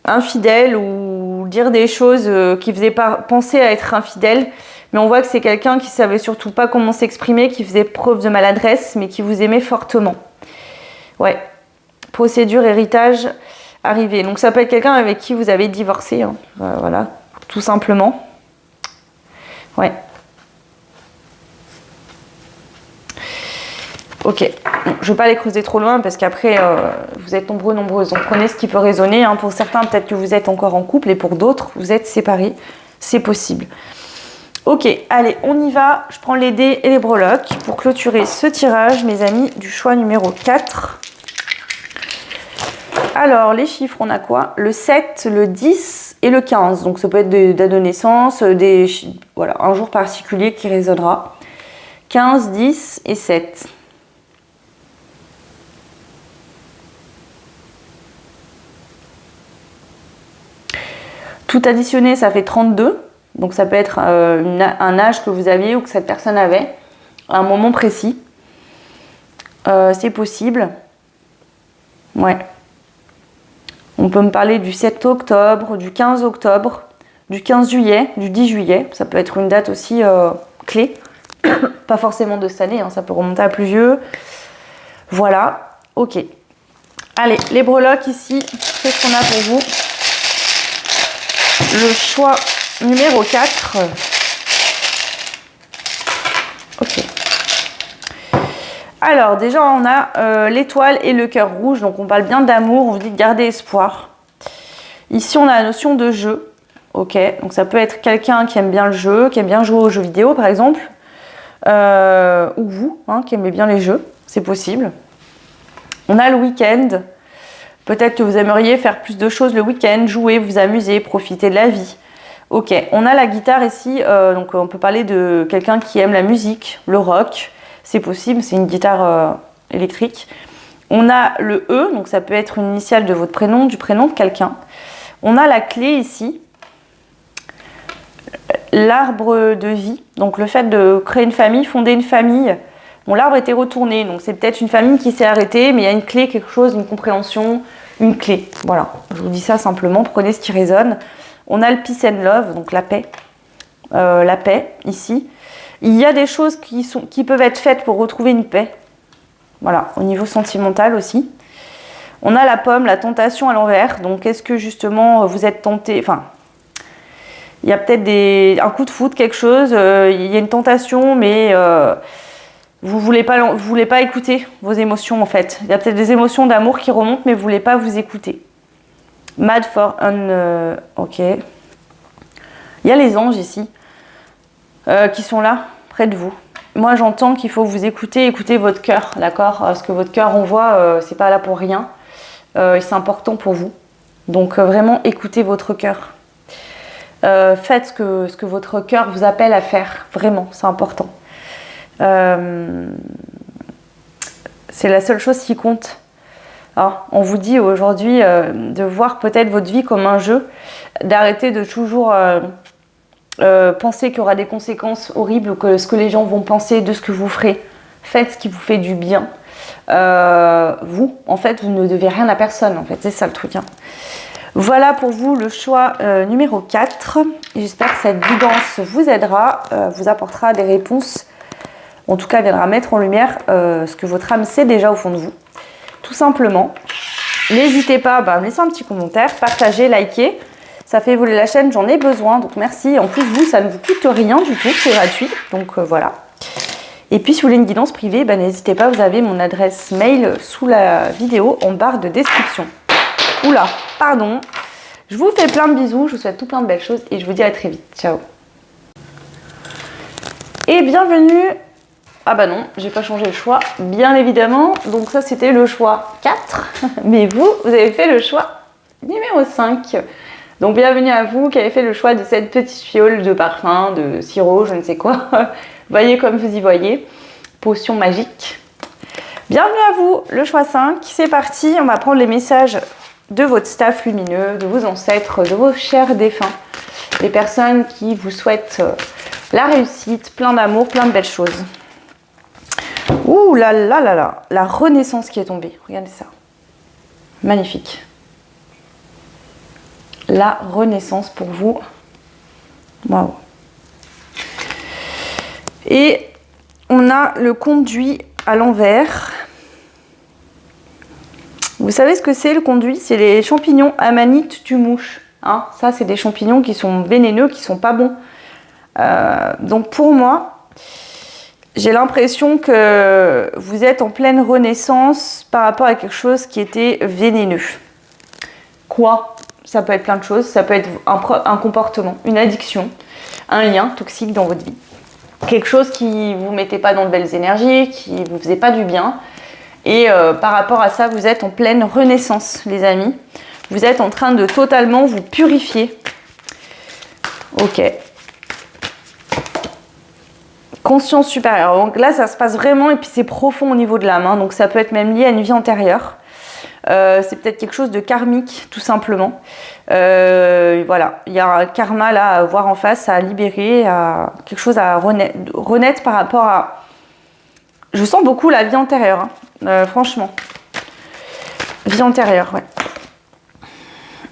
infidèle ou dire des choses qui faisaient penser à être infidèle. Mais on voit que c'est quelqu'un qui savait surtout pas comment s'exprimer, qui faisait preuve de maladresse, mais qui vous aimait fortement. Ouais. Procédure, héritage, arrivé. Donc ça peut être quelqu'un avec qui vous avez divorcé. Hein. Voilà, tout simplement. Ouais. Ok, bon, je ne vais pas les creuser trop loin parce qu'après, vous êtes nombreuses. Donc prenez ce qui peut résonner. Hein. Pour certains, peut-être que vous êtes encore en couple et pour d'autres, vous êtes séparés. C'est possible. Ok, allez, on y va. Je prends les dés et les breloques pour clôturer ce tirage, mes amis, du choix numéro 4. Alors, les chiffres, on a quoi? Le 7, le 10 et le 15. Donc ça peut être des dates de naissance, voilà, un jour particulier qui résonnera. 15, 10 et 7. Tout additionné, ça fait 32. Donc ça peut être un âge que vous aviez ou que cette personne avait à un moment précis. C'est possible. Ouais. On peut me parler du 7 octobre, du 15 octobre, du 15 juillet, du 10 juillet. Ça peut être une date aussi clé. Pas forcément de cette année, hein, ça peut remonter à plus vieux. Voilà. Ok. Allez, les breloques ici, qu'est-ce qu'on a pour vous? Le choix numéro 4. Ok. Alors, déjà, on a l'étoile et le cœur rouge. Donc, on parle bien d'amour. On vous dit de garder espoir. Ici, on a la notion de jeu. Ok. Donc, ça peut être quelqu'un qui aime bien le jeu, qui aime bien jouer aux jeux vidéo, par exemple. Ou vous, hein, qui aimez bien les jeux. C'est possible. On a le week-end. Peut-être que vous aimeriez faire plus de choses le week-end, jouer, vous amuser, profiter de la vie. Ok, on a la guitare ici, donc on peut parler de quelqu'un qui aime la musique, le rock, c'est possible, c'est une guitare électrique. On a le E, donc ça peut être une initiale de votre prénom, du prénom de quelqu'un. On a la clé ici, l'arbre de vie, donc le fait de créer une famille, fonder une famille. Bon, l'arbre était retourné, donc c'est peut-être une famille qui s'est arrêtée, mais il y a une clé, quelque chose, une compréhension, une clé. Voilà, je vous dis ça simplement, prenez ce qui résonne. On a le peace and love, donc la paix ici. Il y a des choses qui peuvent être faites pour retrouver une paix. Voilà, au niveau sentimental aussi. On a la pomme, la tentation à l'envers. Donc est-ce que justement vous êtes tenté, enfin, il y a peut-être un coup de foudre, quelque chose, il y a une tentation, mais vous voulez pas écouter vos émotions en fait. Il y a peut-être des émotions d'amour qui remontent, mais vous voulez pas vous écouter. Mad for un... ok. Il y a les anges ici qui sont là, près de vous. Moi, j'entends qu'il faut vous écouter votre cœur, d'accord? Parce que votre cœur, on voit, c'est pas là pour rien. C'est important pour vous. Donc, vraiment, écoutez votre cœur. Faites ce que votre cœur vous appelle à faire. Vraiment, c'est important. C'est la seule chose qui compte. Alors, on vous dit aujourd'hui de voir peut-être votre vie comme un jeu, d'arrêter de toujours penser qu'il y aura des conséquences horribles ou que ce que les gens vont penser de ce que vous ferez. Faites ce qui vous fait du bien. Vous, en fait, vous ne devez rien à personne. En fait, c'est ça le truc. Hein. Voilà pour vous le choix numéro 4. J'espère que cette guidance vous aidera, vous apportera des réponses, en tout cas viendra mettre en lumière ce que votre âme sait déjà au fond de vous. Tout simplement. N'hésitez pas à me laisser un petit commentaire, partager, liker. Ça fait évoluer la chaîne, j'en ai besoin, donc merci. En plus, vous, ça ne vous coûte rien du tout, c'est gratuit. Donc voilà. Et puis, si vous voulez une guidance privée, n'hésitez pas, vous avez mon adresse mail sous la vidéo en barre de description. Oula, pardon. Je vous fais plein de bisous, je vous souhaite tout plein de belles choses et je vous dis à très vite. Ciao. Et bienvenue. Ah bah non, j'ai pas changé le choix, bien évidemment. Donc ça, c'était le choix 4. Mais vous avez fait le choix numéro 5. Donc bienvenue à vous qui avez fait le choix de cette petite fiole de parfum, de sirop, je ne sais quoi. Voyez comme vous y voyez. Potion magique. Bienvenue à vous, le choix 5. C'est parti, on va prendre les messages de votre staff lumineux, de vos ancêtres, de vos chers défunts. Les personnes qui vous souhaitent la réussite, plein d'amour, plein de belles choses. Ouh là là là là, la renaissance qui est tombée. Regardez ça. Magnifique. La renaissance pour vous. Waouh. Et on a le conduit à l'envers. Vous savez ce que c'est le conduit? C'est les champignons amanite du mouche. Hein, ça, c'est des champignons qui sont vénéneux, qui sont pas bons. Donc pour moi, j'ai l'impression que vous êtes en pleine renaissance par rapport à quelque chose qui était vénéneux. Quoi? Ça peut être plein de choses. Ça peut être un comportement, une addiction, un lien toxique dans votre vie. Quelque chose qui ne vous mettait pas dans de belles énergies, qui ne vous faisait pas du bien. Et par rapport à ça, vous êtes en pleine renaissance, les amis. Vous êtes en train de totalement vous purifier. Ok. Conscience supérieure. Donc là, ça se passe vraiment et puis c'est profond au niveau de l'âme. Hein, donc ça peut être même lié à une vie antérieure. C'est peut-être quelque chose de karmique, tout simplement. Voilà, il y a un karma là à voir en face, à libérer, quelque chose à renaître par rapport à... Je sens beaucoup la vie antérieure, hein, franchement. Vie antérieure, ouais.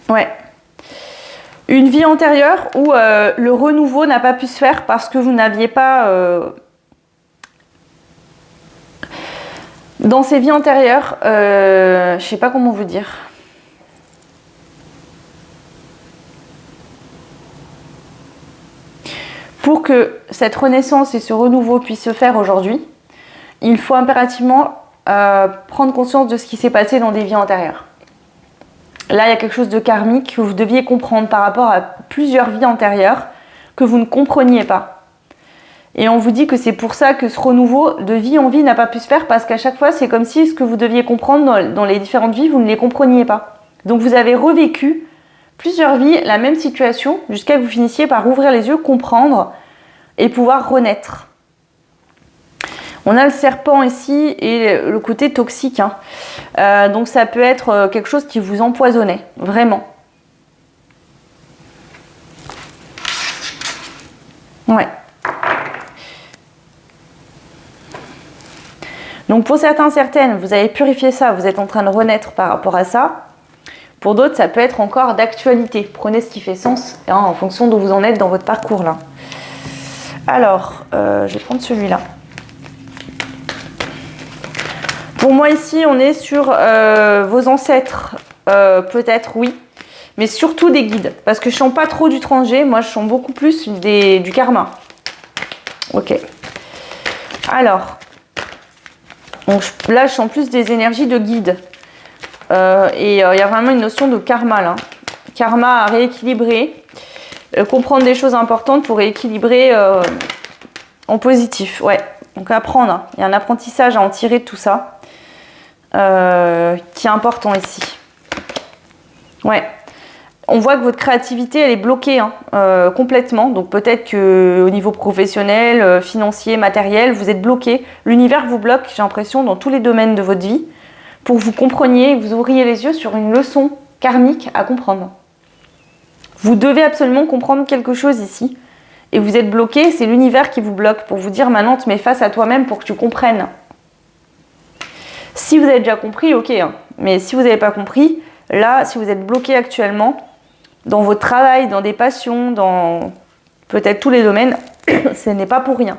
Ouais. Une vie antérieure où le renouveau n'a pas pu se faire parce que vous n'aviez pas... Dans ces vies antérieures, je ne sais pas comment vous dire. Pour que cette renaissance et ce renouveau puissent se faire aujourd'hui, il faut impérativement prendre conscience de ce qui s'est passé dans des vies antérieures. Là, il y a quelque chose de karmique que vous deviez comprendre par rapport à plusieurs vies antérieures que vous ne compreniez pas. Et on vous dit que c'est pour ça que ce renouveau de vie en vie n'a pas pu se faire, parce qu'à chaque fois, c'est comme si ce que vous deviez comprendre dans les différentes vies, vous ne les compreniez pas. Donc vous avez revécu plusieurs vies, la même situation, jusqu'à ce que vous finissiez par ouvrir les yeux, comprendre et pouvoir renaître. On a le serpent ici et le côté toxique. Hein. Donc ça peut être quelque chose qui vous empoisonnait, vraiment. Ouais. Donc pour certains, certaines, vous avez purifié ça, vous êtes en train de renaître par rapport à ça. Pour d'autres, ça peut être encore d'actualité. Prenez ce qui fait sens hein, en fonction d'où vous en êtes dans votre parcours là. Alors, je vais prendre celui-là. Pour moi ici, on est sur vos ancêtres, peut-être oui, mais surtout des guides. Parce que je ne sens pas trop du transgé, moi je sens beaucoup plus du karma. Ok. Alors, là je sens plus des énergies de guide. Et il y a vraiment une notion de karma là. Karma à rééquilibrer, comprendre des choses importantes pour rééquilibrer en positif. Ouais, donc apprendre. Hein. Il y a un apprentissage à en tirer de tout ça. Qui est important ici. Ouais. On voit que votre créativité, elle est bloquée hein, complètement. Donc peut-être qu'au niveau professionnel, financier, matériel, vous êtes bloqué. L'univers vous bloque, j'ai l'impression, dans tous les domaines de votre vie, pour que vous compreniez, vous ouvriez les yeux sur une leçon karmique à comprendre. Vous devez absolument comprendre quelque chose ici. Et vous êtes bloqué, c'est l'univers qui vous bloque pour vous dire maintenant, te mets face à toi-même pour que tu comprennes. Si vous avez déjà compris, ok. Hein. Mais si vous n'avez pas compris, Là, si vous êtes bloqué actuellement dans votre travail, dans des passions, dans peut-être tous les domaines, ce n'est pas pour rien.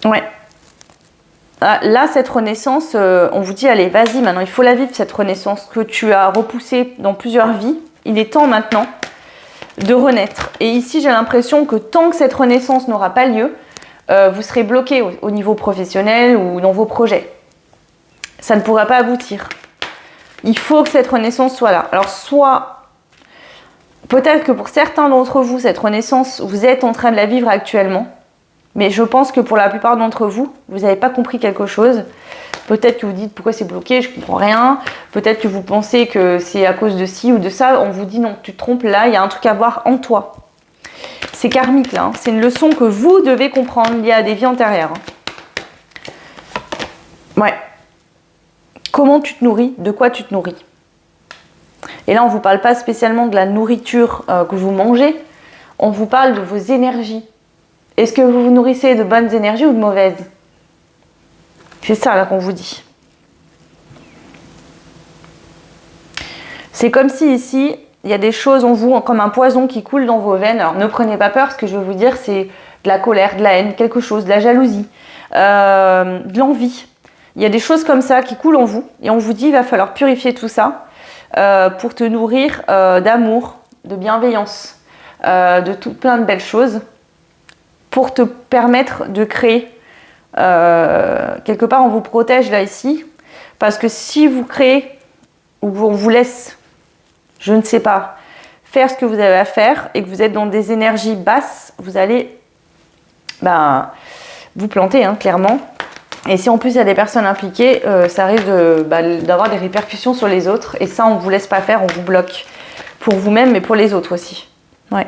Ouais. Là, cette renaissance, on vous dit, allez, vas-y, maintenant, il faut la vivre, cette renaissance que tu as repoussée dans plusieurs vies. Il est temps maintenant de renaître. Et ici, j'ai l'impression que tant que cette renaissance n'aura pas lieu, vous serez bloqué au niveau professionnel ou dans vos projets. Ça ne pourra pas aboutir. Il faut que cette renaissance soit là. Alors, soit, peut-être que pour certains d'entre vous, cette renaissance, vous êtes en train de la vivre actuellement. Mais je pense que pour la plupart d'entre vous, vous n'avez pas compris quelque chose. Peut-être que vous dites pourquoi c'est bloqué, je ne comprends rien. Peut-être que vous pensez que c'est à cause de ci ou de ça. On vous dit non, tu te trompes là, il y a un truc à voir en toi. C'est karmique là, hein. C'est une leçon que vous devez comprendre liée à des vies antérieures. Ouais. Comment tu te nourris? De quoi tu te nourris? Et là, on ne vous parle pas spécialement de la nourriture que vous mangez. On vous parle de vos énergies. Est-ce que vous vous nourrissez de bonnes énergies ou de mauvaises? C'est ça là qu'on vous dit. C'est comme si ici, il y a des choses en vous, comme un poison qui coule dans vos veines. Alors ne prenez pas peur, ce que je veux vous dire, c'est de la colère, de la haine, quelque chose, de la jalousie, de l'envie. Il y a des choses comme ça qui coulent en vous. Et on vous dit, il va falloir purifier tout ça pour te nourrir d'amour, de bienveillance, de tout plein de belles choses, pour te permettre de créer. Quelque part, on vous protège là, ici, parce que si vous créez, ou on vous laisse, je ne sais pas, faire ce que vous avez à faire, et que vous êtes dans des énergies basses, vous allez vous planter, hein, clairement. Et si en plus il y a des personnes impliquées, ça risque d'avoir des répercussions sur les autres, et ça, on ne vous laisse pas faire, on vous bloque, pour vous-même, mais pour les autres aussi. Ouais.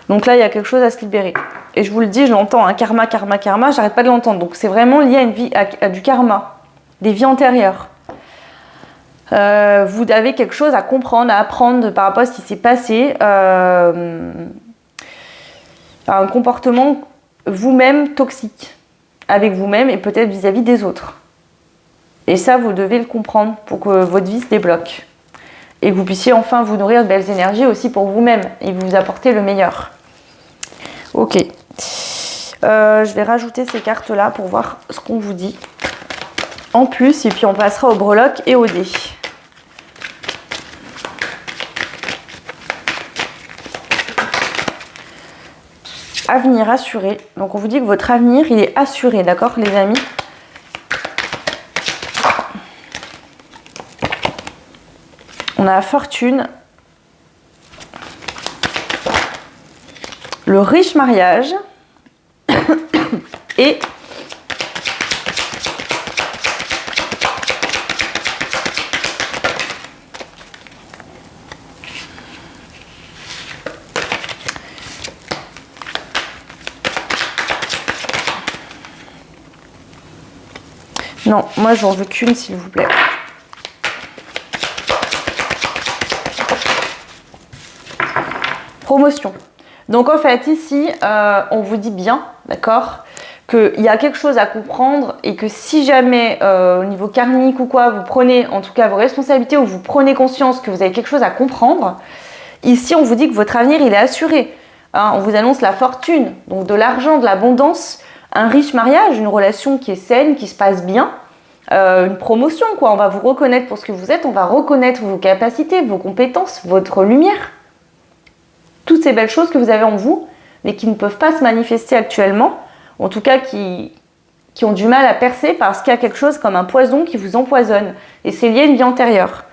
Donc là, il y a quelque chose à se libérer. Et je vous le dis, je l'entends, hein, karma, karma, karma, j'arrête pas de l'entendre. Donc c'est vraiment lié à une vie, à du karma, des vies antérieures. Vous avez quelque chose à comprendre, à apprendre par rapport à ce qui s'est passé. Un comportement vous-même toxique, avec vous-même et peut-être vis-à-vis des autres. Et ça, vous devez le comprendre pour que votre vie se débloque. Et que vous puissiez enfin vous nourrir de belles énergies aussi pour vous-même et vous apporter le meilleur. Ok. Je vais rajouter ces cartes-là pour voir ce qu'on vous dit. En plus, et puis on passera au breloque et au dé. Avenir assuré. Donc on vous dit que votre avenir, il est assuré, d'accord les amis? On a la fortune. Le riche mariage. Et non, moi j'en veux qu'une s'il vous plaît. Promotion. Donc en fait ici, on vous dit bien, d'accord, qu'il y a quelque chose à comprendre et que si jamais au niveau karmique ou quoi, vous prenez en tout cas vos responsabilités ou vous prenez conscience que vous avez quelque chose à comprendre, ici on vous dit que votre avenir il est assuré. Hein, on vous annonce la fortune, donc de l'argent, de l'abondance, un riche mariage, une relation qui est saine, qui se passe bien, une promotion quoi. On va vous reconnaître pour ce que vous êtes, on va reconnaître vos capacités, vos compétences, votre lumière. Toutes ces belles choses que vous avez en vous, mais qui ne peuvent pas se manifester actuellement, en tout cas qui ont du mal à percer parce qu'il y a quelque chose comme un poison qui vous empoisonne. Et c'est lié à une vie antérieure.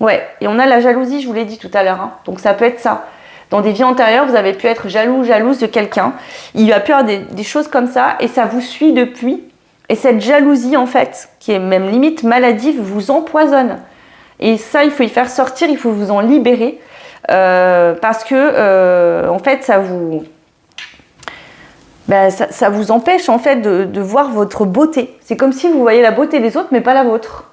Ouais, et on a la jalousie, je vous l'ai dit tout à l'heure, hein. Donc ça peut être ça. Dans des vies antérieures, vous avez pu être jaloux, jalouse de quelqu'un. Il y a pu y avoir des choses comme ça, et ça vous suit depuis. Et cette jalousie, en fait, qui est même limite maladive, vous empoisonne. Et ça, il faut y faire sortir, il faut vous en libérer. Parce que en fait ça vous empêche en fait de voir votre beauté. C'est comme si vous voyez la beauté des autres mais pas la vôtre.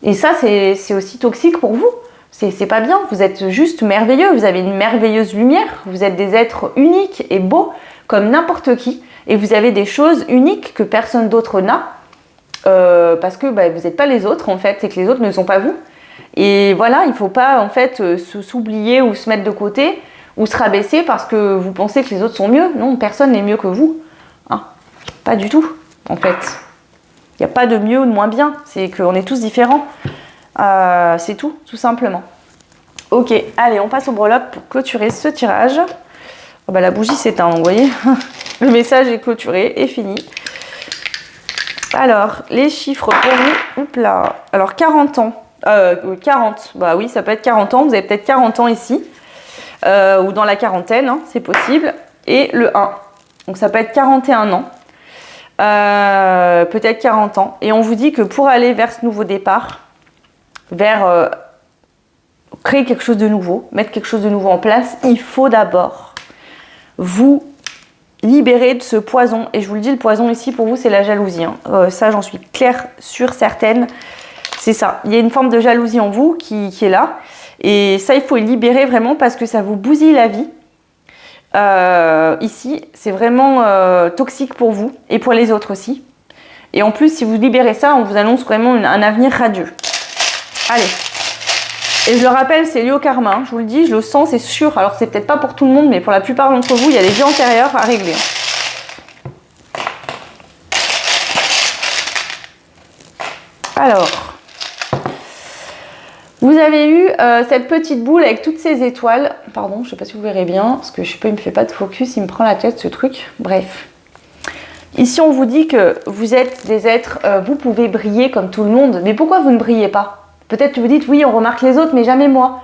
Et ça c'est aussi toxique pour vous. C'est pas bien, vous êtes juste merveilleux, vous avez une merveilleuse lumière, vous êtes des êtres uniques et beaux comme n'importe qui et vous avez des choses uniques que personne d'autre n'a parce que bah, vous n'êtes pas les autres en fait, et que les autres ne sont pas vous. Et voilà, il ne faut pas en fait s'oublier ou se mettre de côté ou se rabaisser parce que vous pensez que les autres sont mieux. Non, personne n'est mieux que vous. Hein, pas du tout, en fait. Il n'y a pas de mieux ou de moins bien. C'est qu'on est tous différents. C'est tout simplement. Ok, allez, on passe au breloque pour clôturer ce tirage. Oh bah, la bougie s'éteint, vous voyez. Le message est clôturé et fini. Alors, les chiffres pour vous. Oups là. Alors, 40 ans. 40, bah oui, ça peut être 40 ans. Vous avez peut-être 40 ans ici. Ou dans la quarantaine, hein, c'est possible. Et le 1. Donc, ça peut être 41 ans. Peut-être 40 ans. Et on vous dit que pour aller vers ce nouveau départ, vers créer quelque chose de nouveau, mettre quelque chose de nouveau en place, il faut d'abord vous libérer de ce poison. Et je vous le dis, le poison ici pour vous, c'est la jalousie. Hein. Ça, j'en suis claire, sûre, certaine. C'est ça. Il y a une forme de jalousie en vous qui est là. Et ça, il faut le libérer vraiment parce que ça vous bousille la vie. Ici, c'est vraiment toxique pour vous et pour les autres aussi. Et en plus, si vous libérez ça, on vous annonce vraiment un avenir radieux. Allez. Et je le rappelle, c'est lié au karma. Hein. Je vous le dis, je le sens, c'est sûr. Alors, c'est peut-être pas pour tout le monde, mais pour la plupart d'entre vous, il y a des vies antérieures à régler. Alors, vous avez eu cette petite boule avec toutes ces étoiles. Pardon, je ne sais pas si vous verrez bien, parce que je sais pas, il me fait pas de focus, il me prend la tête ce truc. Bref. Ici, on vous dit que vous êtes des êtres, vous pouvez briller comme tout le monde. Mais pourquoi vous ne brillez pas? Peut-être que vous dites, oui, on remarque les autres, mais jamais moi.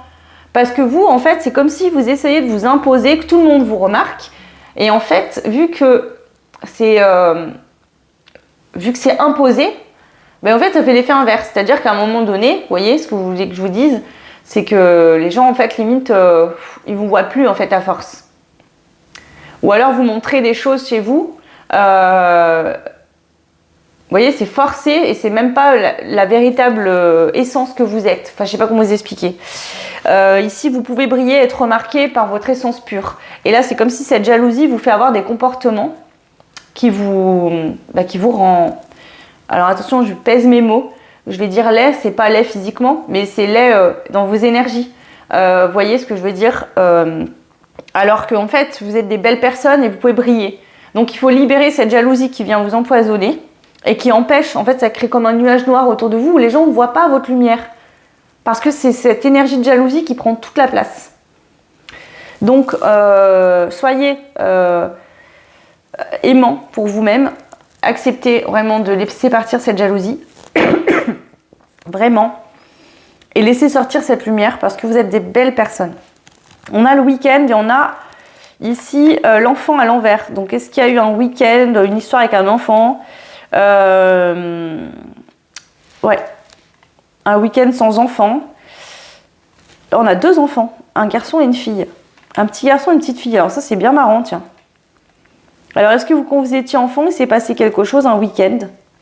Parce que vous, en fait, c'est comme si vous essayez de vous imposer, que tout le monde vous remarque. Et en fait, vu que c'est imposé, ben en fait, ça fait l'effet inverse. C'est-à-dire qu'à un moment donné, vous voyez, ce que vous voulez que je vous dise, c'est que les gens, en fait, limite, ils ne vous voient plus, en fait, à force. Ou alors, vous montrez des choses chez vous. Vous voyez, c'est forcé et c'est même pas la véritable essence que vous êtes. Enfin, je sais pas comment vous expliquer. Ici, vous pouvez briller, être remarqué par votre essence pure. Et là, c'est comme si cette jalousie vous fait avoir des comportements qui vous rend... Alors attention, je pèse mes mots. Je vais dire laid, c'est pas laid physiquement, mais c'est laid dans vos énergies. Vous voyez ce que je veux dire alors qu'en fait, vous êtes des belles personnes et vous pouvez briller. Donc, il faut libérer cette jalousie qui vient vous empoisonner. Et qui empêche, en fait, ça crée comme un nuage noir autour de vous où les gens ne voient pas votre lumière. Parce que c'est cette énergie de jalousie qui prend toute la place. Donc, soyez aimant pour vous-même. Acceptez vraiment de laisser partir cette jalousie. Vraiment. Et laissez sortir cette lumière parce que vous êtes des belles personnes. On a le week-end et on a ici l'enfant à l'envers. Donc, est-ce qu'il y a eu un week-end, une histoire avec un enfant ? Ouais, un week-end sans enfant. On a 2 enfants, un garçon et une fille. Un petit garçon et une petite fille. Alors ça, c'est bien marrant, tiens. Alors, est-ce que quand vous étiez enfant, il s'est passé quelque chose un week-end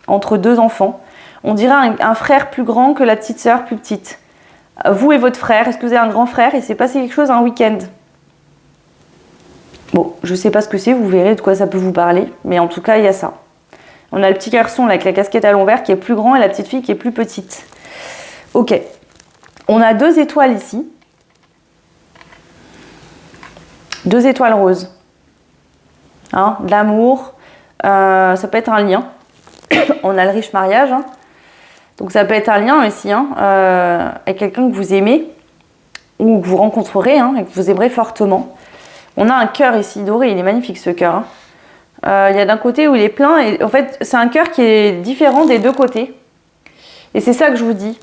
entre 2 enfants? On dirait un frère plus grand que la petite sœur plus petite. Vous et votre frère, est-ce que vous avez un grand frère et il s'est passé quelque chose un week-end? Bon, je sais pas ce que c'est, vous verrez de quoi ça peut vous parler, mais en tout cas, il y a ça. On a le petit garçon là, avec la casquette à l'envers qui est plus grand et la petite fille qui est plus petite. Ok. On a 2 étoiles ici. 2 étoiles roses. Hein, de l'amour. Ça peut être un lien. On a le riche mariage. Hein. Donc ça peut être un lien aussi. Hein, avec quelqu'un que vous aimez. Ou que vous rencontrerez. Hein, et que vous aimerez fortement. On a un cœur ici doré. Il est magnifique ce cœur. Hein. Il y a d'un côté où il est plein et en fait c'est un cœur qui est différent des 2 côtés et c'est ça que je vous dis,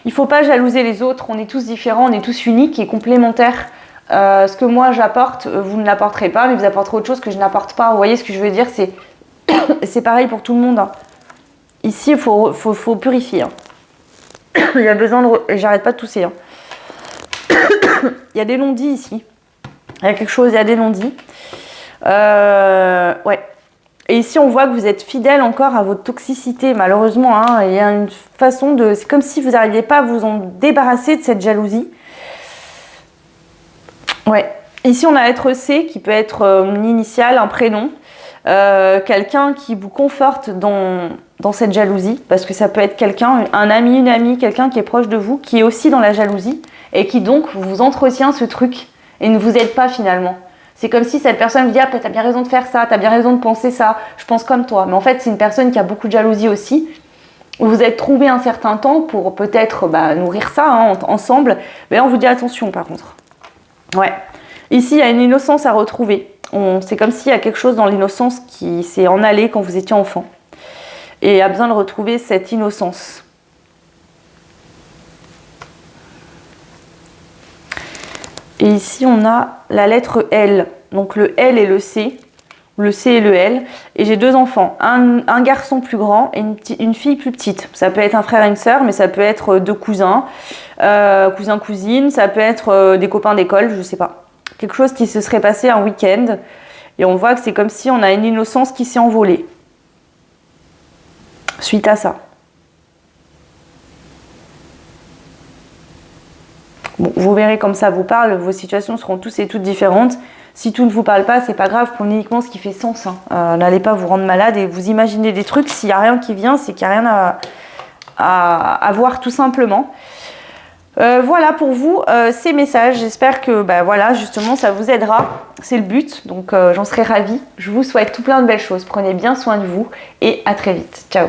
il ne faut pas jalouser les autres, on est tous différents, on est tous uniques et complémentaires. Ce que moi j'apporte, vous ne l'apporterez pas, mais vous apporterez autre chose que je n'apporte pas, vous voyez ce que je veux dire, c'est pareil pour tout le monde. Hein. Ici il faut purifier. Hein. Il y a besoin de... J'arrête pas de tousser. Hein. Il y a des non-dits ici, il y a quelque chose, il y a des non-dits. Ouais. Et ici, on voit que vous êtes fidèle encore à votre toxicité, malheureusement. Hein. Il y a une façon de... C'est comme si vous n'arriviez pas à vous en débarrasser de cette jalousie. Ouais. Ici, on a être C, qui peut être une initiale, un prénom. quelqu'un qui vous conforte dans cette jalousie, parce que ça peut être quelqu'un, un ami, une amie, quelqu'un qui est proche de vous, qui est aussi dans la jalousie, et qui donc vous entretient ce truc, et ne vous aide pas finalement. C'est comme si cette personne vous dit « Ah, t'as bien raison de faire ça, t'as bien raison de penser ça, je pense comme toi ». Mais en fait, c'est une personne qui a beaucoup de jalousie aussi, où vous êtes trouvé un certain temps pour peut-être nourrir ça ensemble. Mais là, on vous dit attention par contre. Ouais. Ici, il y a une innocence à retrouver. C'est comme s'il y a quelque chose dans l'innocence qui s'est en allé quand vous étiez enfant. Et a besoin de retrouver cette innocence. Et ici, on a la lettre L. Donc le L et le C et le L. Et j'ai deux enfants, un garçon plus grand et une fille plus petite. Ça peut être un frère et une sœur, mais ça peut être deux cousins, cousins-cousines, ça peut être des copains d'école, je sais pas. Quelque chose qui se serait passé un week-end. Et on voit que c'est comme si on a une innocence qui s'est envolée. Suite à ça. Bon, vous verrez comme ça vous parle, vos situations seront tous et toutes différentes. Si tout ne vous parle pas, c'est pas grave, prenez uniquement ce qui fait sens. N'allez pas vous rendre malade et vous imaginez des trucs. S'il n'y a rien qui vient, c'est qu'il n'y a rien à voir tout simplement. Voilà pour vous ces messages. J'espère que voilà, justement, ça vous aidera. C'est le but, donc j'en serai ravie. Je vous souhaite tout plein de belles choses. Prenez bien soin de vous et à très vite. Ciao.